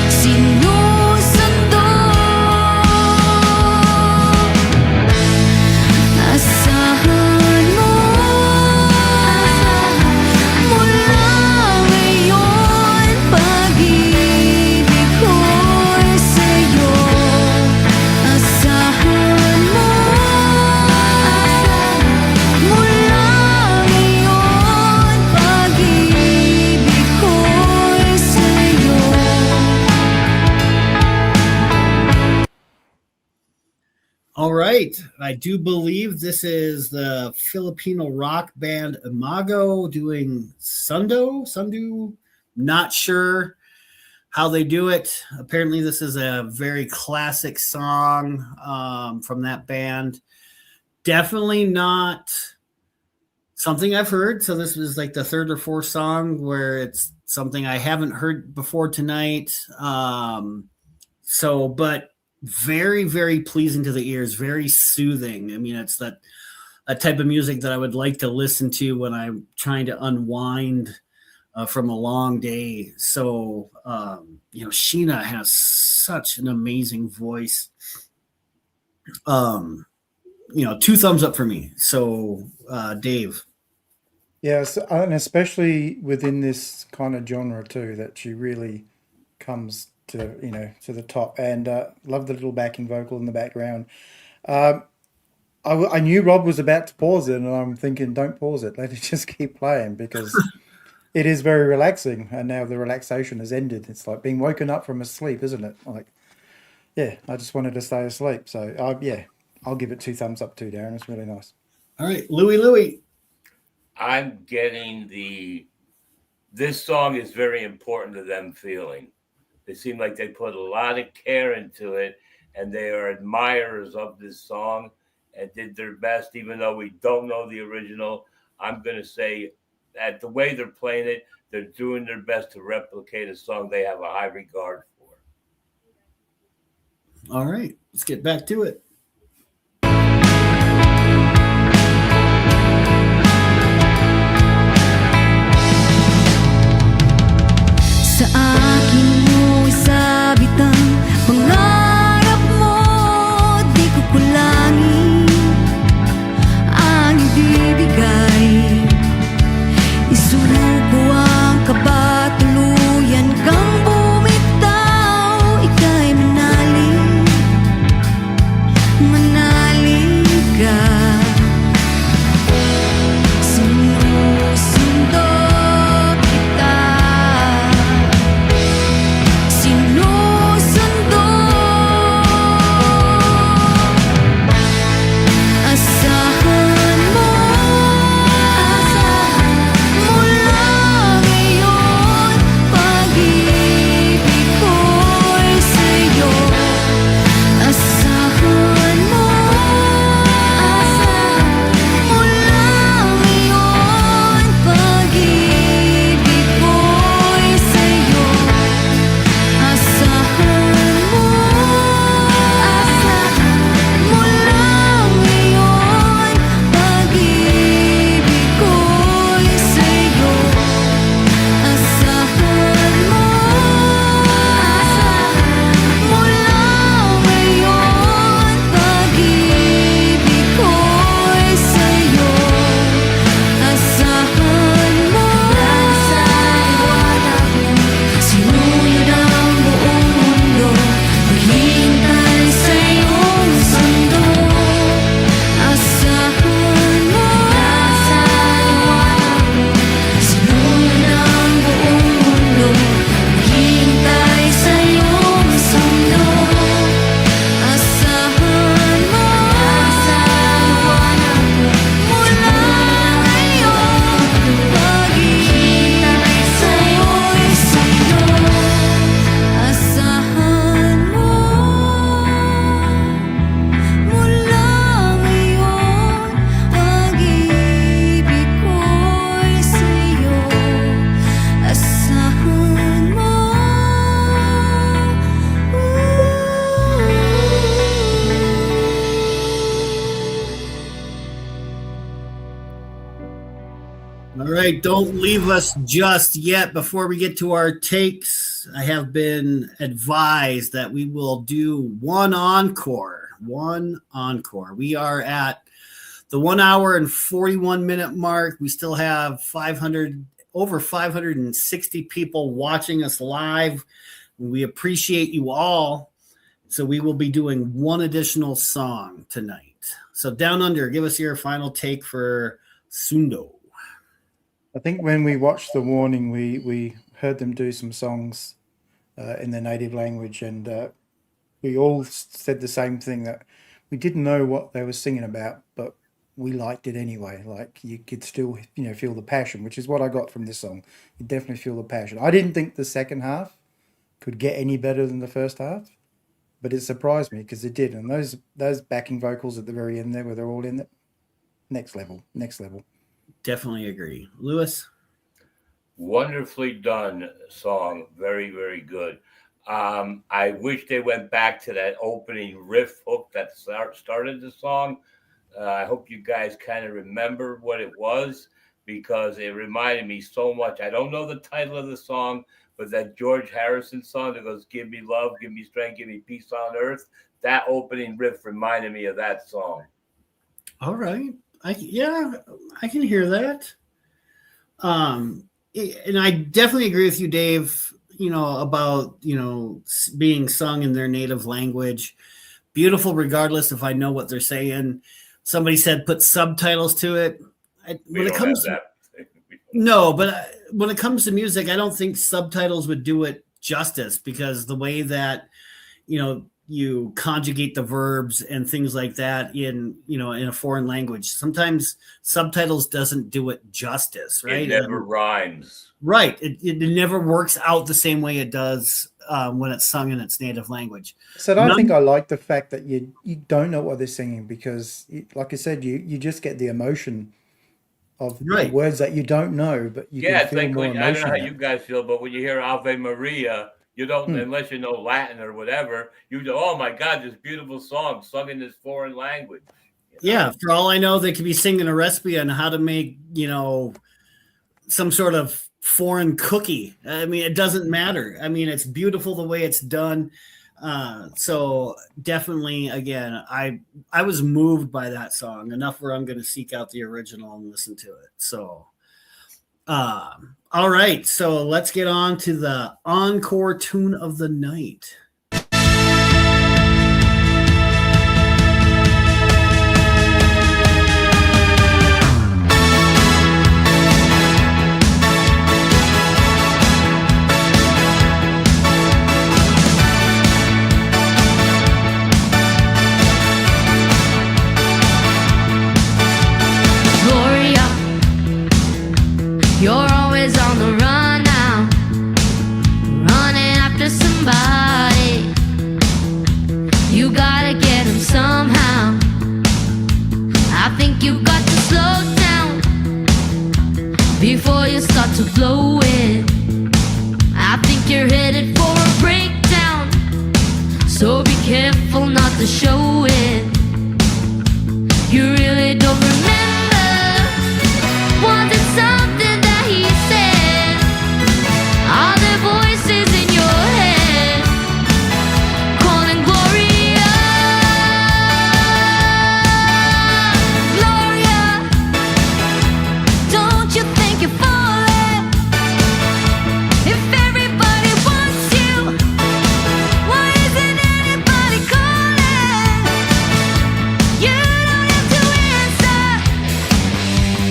Sinusundo. Asahan mo mula ngayon pag-ibig ko'y sa'yo. Asahan mo mula ngayon pag-ibig ko'y sa'yo. All right. I do believe this is the Filipino rock band Imago doing Sundo. Not sure how they do it. Apparently, this is a very classic song from that band. Definitely not something I've heard. So this was like the third or fourth song where it's something I haven't heard before tonight. But very, very pleasing to the ears, very soothing. I mean, it's that a type of music that I would like to listen to when I'm trying to unwind from a long day. So, Sheena has such an amazing voice. 2 thumbs up for me. So, Dave. Yes, and especially within this kind of genre too, that she really comes to the top. And love the little backing vocal in the background. I knew Rob was about to pause it, and I'm thinking, don't pause it. Let it just keep playing because it is very relaxing. And now the relaxation has ended. It's like being woken up from a sleep, isn't it? Like, yeah, I just wanted to stay asleep. So, I'll give it 2 thumbs up too, Darren. It's really nice. All right, Louie. I'm getting this song is very important to them feeling. They seem like they put a lot of care into it, and they are admirers of this song and did their best, even though we don't know the original. I'm going to say that the way they're playing it, they're doing their best to replicate a song they have a high regard for. All right, let's get back to it. Sa akin mo isabit ang pangarap mo. Di ko kulangin ang ibibigay. Isuko ang kaba, tuluyan kang bumitaw. Ika'y manalig All right, don't leave us just yet. Before we get to our takes, I have been advised that we will do one encore. One encore. We are at the 1 hour and 41 minute mark. We still have over 560 people watching us live. We appreciate you all. So we will be doing one additional song tonight. So Down Under, give us your final take for Sundo. I think when we watched The Warning, we heard them do some songs in their native language, and we all said the same thing, that we didn't know what they were singing about, but we liked it anyway. Like, you could still, feel the passion, which is what I got from this song. You definitely feel the passion. I didn't think the second half could get any better than the first half, but it surprised me because it did. And those backing vocals at the very end there, where they're all in it, next level. Definitely agree. Lewis? Wonderfully done song. Very, very good. I wish they went back to that opening riff hook that started the song. I hope you guys kind of remember what it was, because it reminded me so much. I don't know the title of the song, but that George Harrison song that goes, "Give me love, give me strength, give me peace on earth." That opening riff reminded me of that song. All right. I can hear that. And I definitely agree with you, Dave, about, being sung in their native language. Beautiful, regardless if I know what they're saying. Somebody said put subtitles to it. When it comes to music, I don't think subtitles would do it justice, because the way that, you conjugate the verbs and things like that in a foreign language, sometimes subtitles doesn't do it justice, right? It never rhymes. Right. It never works out the same way it does when it's sung in its native language. So I think I like the fact that you don't know what they're singing, because, like I said, you just get the emotion of the words that you don't know, but you can feel more emotion. I don't know how you guys feel, but when you hear Ave Maria, you don't, unless you know Latin or whatever, you go, "Oh my God, this beautiful song sung in this foreign language." Yeah, for all I know, they could be singing a recipe on how to make, some sort of foreign cookie. I mean, it doesn't matter. I mean, it's beautiful the way it's done. So definitely, again, I was moved by that song enough where I'm going to seek out the original and listen to it. So, all right. So let's get on to the encore tune of the night. You're always on the run now, running after somebody. You gotta get him somehow. I think you got to slow down before you start to blow it. I think you're headed for a breakdown, so be careful not to show it. You really don't remember. Was it something that he said? Are there voices in your head calling Gloria? Gloria, don't you think you're falling? If everybody wants you, why isn't anybody calling? You don't have to answer.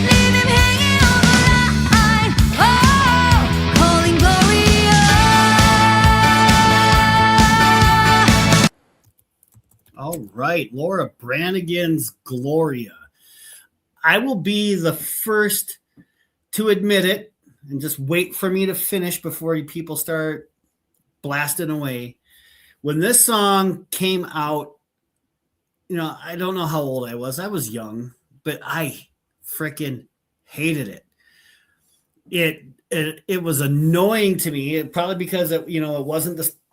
Leave him hanging on the line. Oh, calling Gloria. All right, Laura Branigan's Gloria. I will be the first to admit it, and just wait for me to finish before people start blasting away. When this song came out, I don't know how old I was. I was young, but I freaking hated it. It was annoying to me, probably because it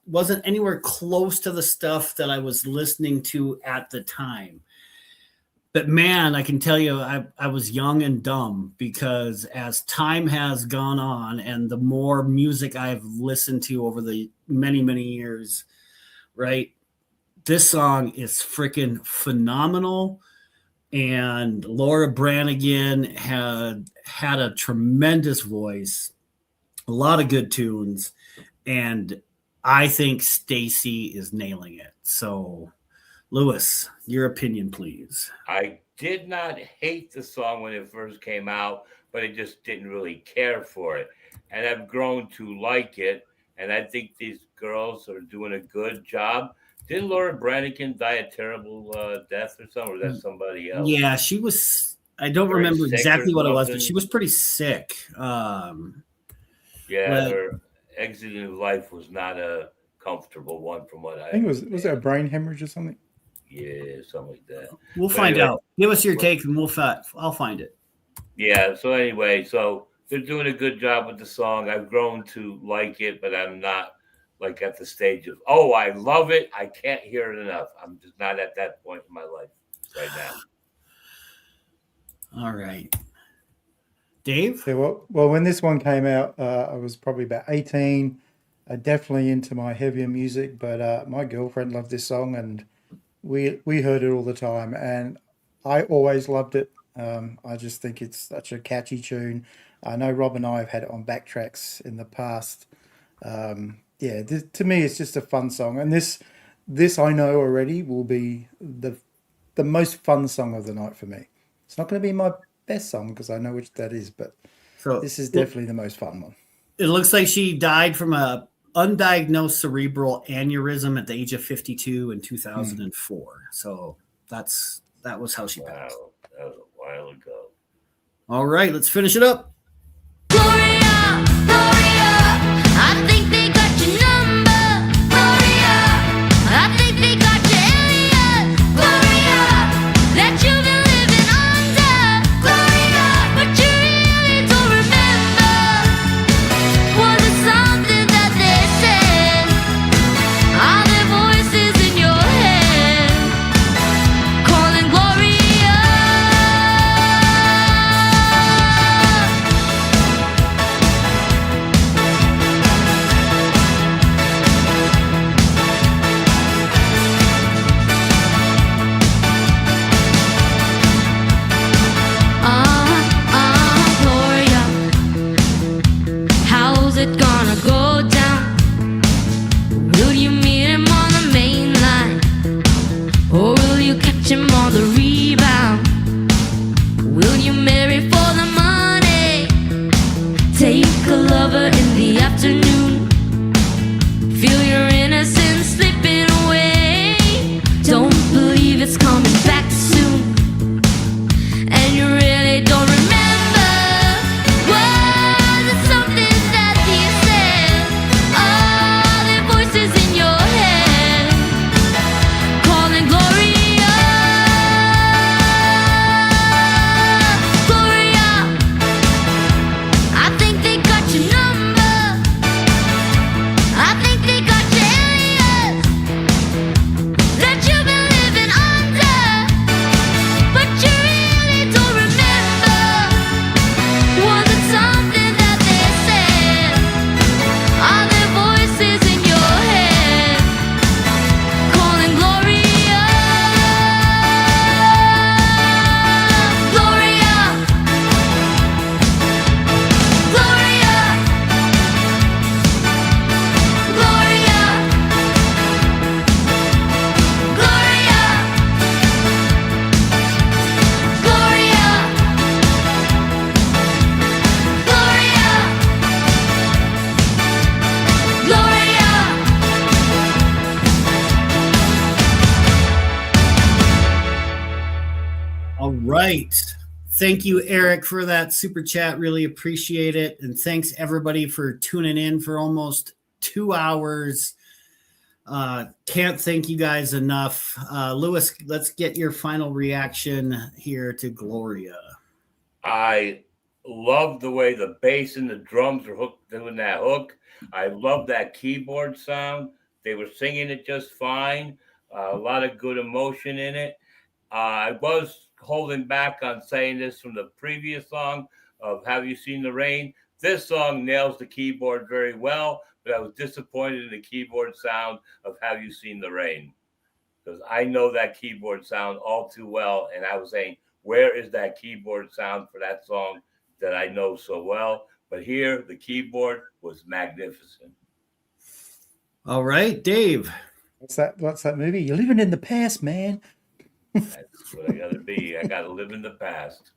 wasn't anywhere close to the stuff that I was listening to at the time. But man, I can tell you, I was young and dumb because as time has gone on and the more music I've listened to over the many, many years, right? This song is freaking phenomenal. And Laura Branigan had a tremendous voice, a lot of good tunes, and I think Stacy is nailing it. So, Lewis, your opinion, please. I did not hate the song when it first came out, but I just didn't really care for it. And I've grown to like it. And I think these girls are doing a good job. Didn't Laura Branigan die a terrible death or something? Or was that somebody else? Yeah, she was. I don't Very remember sick exactly or what it was, but something? she was pretty sick. Yeah, but- her exit of life was not a comfortable one from what I think it was it a brain hemorrhage or something? Yeah, something like that. We'll But find anyway, out. Give us your take, and I'll find it. Yeah, so anyway, so they're doing a good job with the song. I've grown to like it, but I'm not like at the stage of, oh, I love it. I can't hear it enough. I'm just not at that point in my life right now. All right. Dave? Yeah, well, when this one came out, I was probably about 18. Definitely into my heavier music, but my girlfriend loved this song, and we heard it all the time, and I always loved it. I just think it's such a catchy tune. I know Rob and I have had it on backtracks in the past. To me, it's just a fun song, and this I know already will be the most fun song of the night for me. It's not going to be my best song because I know which that is, but So this is definitely the most fun one. It looks like she died from a undiagnosed cerebral aneurysm at the age of 52 in 2004. So that was how she passed. Wow, that was a while ago. All right, let's finish it up. Gloria, I think they got your number. Gloria, I think they got your alias. Gloria, that you've been living under. Gloria, but you really don't remember. Was it something that they said? Are there voices in your head calling Gloria? Gloria, how's it gonna go down? Will you meet him on the main line? Or will you catch him on the rebound? Will you marry for the money? Take a lover in the afternoon. Feel your innocence slipping away. Don't believe it's coming back soon. And you really don't remember. Was it something that he said? Are there voices in your head calling Gloria? Gloria, I think they got your number. I think they got your alias that you've been living under. But you really don't remember. Was it something that they said? Are there voices in your head calling Gloria? Gloria, Gloria, Gloria, Gloria, Gloria, Gloria, Gloria. All right. Thank you, Eric, for that super chat. Really appreciate it. And thanks, everybody, for tuning in for almost 2 hours. Can't thank you guys enough. Lewis, let's get your final reaction here to Gloria. I love the way the bass and the drums are hooked, doing that hook. I love that keyboard sound. They were singing it just fine. A lot of good emotion in it. I was holding back on saying this from the previous song of Have You Seen the Rain. This song nails the keyboard very well, but I was disappointed in the keyboard sound of Have You Seen the Rain? Because I know that keyboard sound all too well, and I was saying, where is that keyboard sound for that song that I know so well? But here, the keyboard was magnificent. All right, Dave. What's that movie? You're living in the past, man. That's what I got to be. I got to live in the past.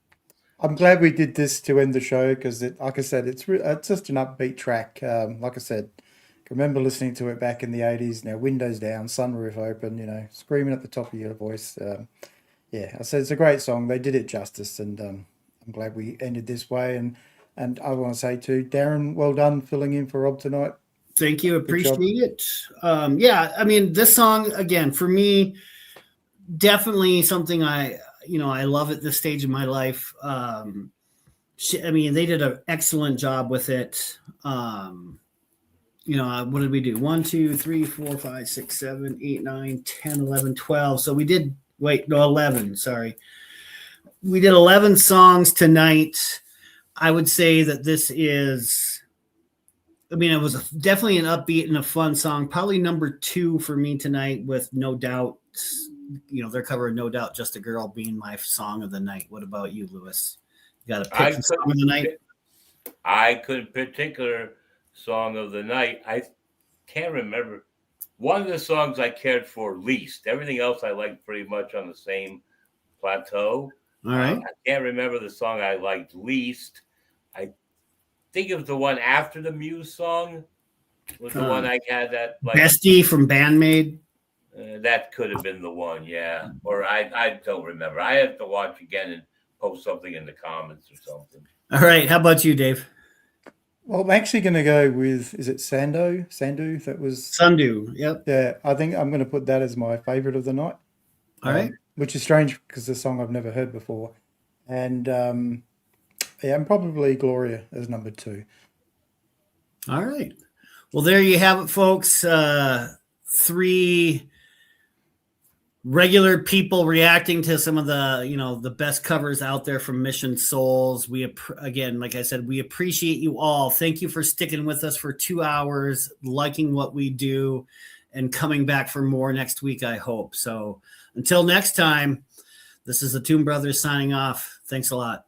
I'm glad we did this to end the show because, like I said, it's just an upbeat track. Like I said, I remember listening to it back in the 80s. Now, windows down, sunroof open, screaming at the top of your voice. I said it's a great song. They did it justice, and I'm glad we ended this way. And I want to say to Darren, well done filling in for Rob tonight. Thank you. Appreciate it. I mean, this song, again, for me, definitely something I love at this stage of my life. They did an excellent job with it. What did we do? 1, 2, 3, 4, 5, 6, 7, 8, 9, 10, 11, 12. So we did, 11. Sorry. We did 11 songs tonight. I would say that this is, it was definitely an upbeat and a fun song. Probably number 2 for me tonight with No Doubt. Their cover of No Doubt, Just a Girl being my song of the night. What about you, Lewis? You got a pick song of the night? I couldn't particular song of the night. I can't remember. One of the songs I cared for least. Everything else I liked pretty much on the same plateau. All right. I can't remember the song I liked least. I think it was the one after the Muse song. Was the one I had that like Bestie from Band-Maid. That could have been the one, yeah. Or I don't remember. I have to watch again and post something in the comments or something. All right. How about you, Dave? Well, I'm actually going to go with, is it Sundo? Sandu? That was Sundu. Yep. Yeah, I think I'm going to put that as my favorite of the night. All right. Which is strange because it's a song I've never heard before. And and probably Gloria as number 2. All right. Well, there you have it, folks. 3 regular people reacting to some of the the best covers out there from Mission Souls. We again, like I said, we appreciate you all. Thank you for sticking with us for 2 hours, liking what we do, and coming back for more next week, I hope. So until next time, this is the Toon Brothers signing off. Thanks a lot.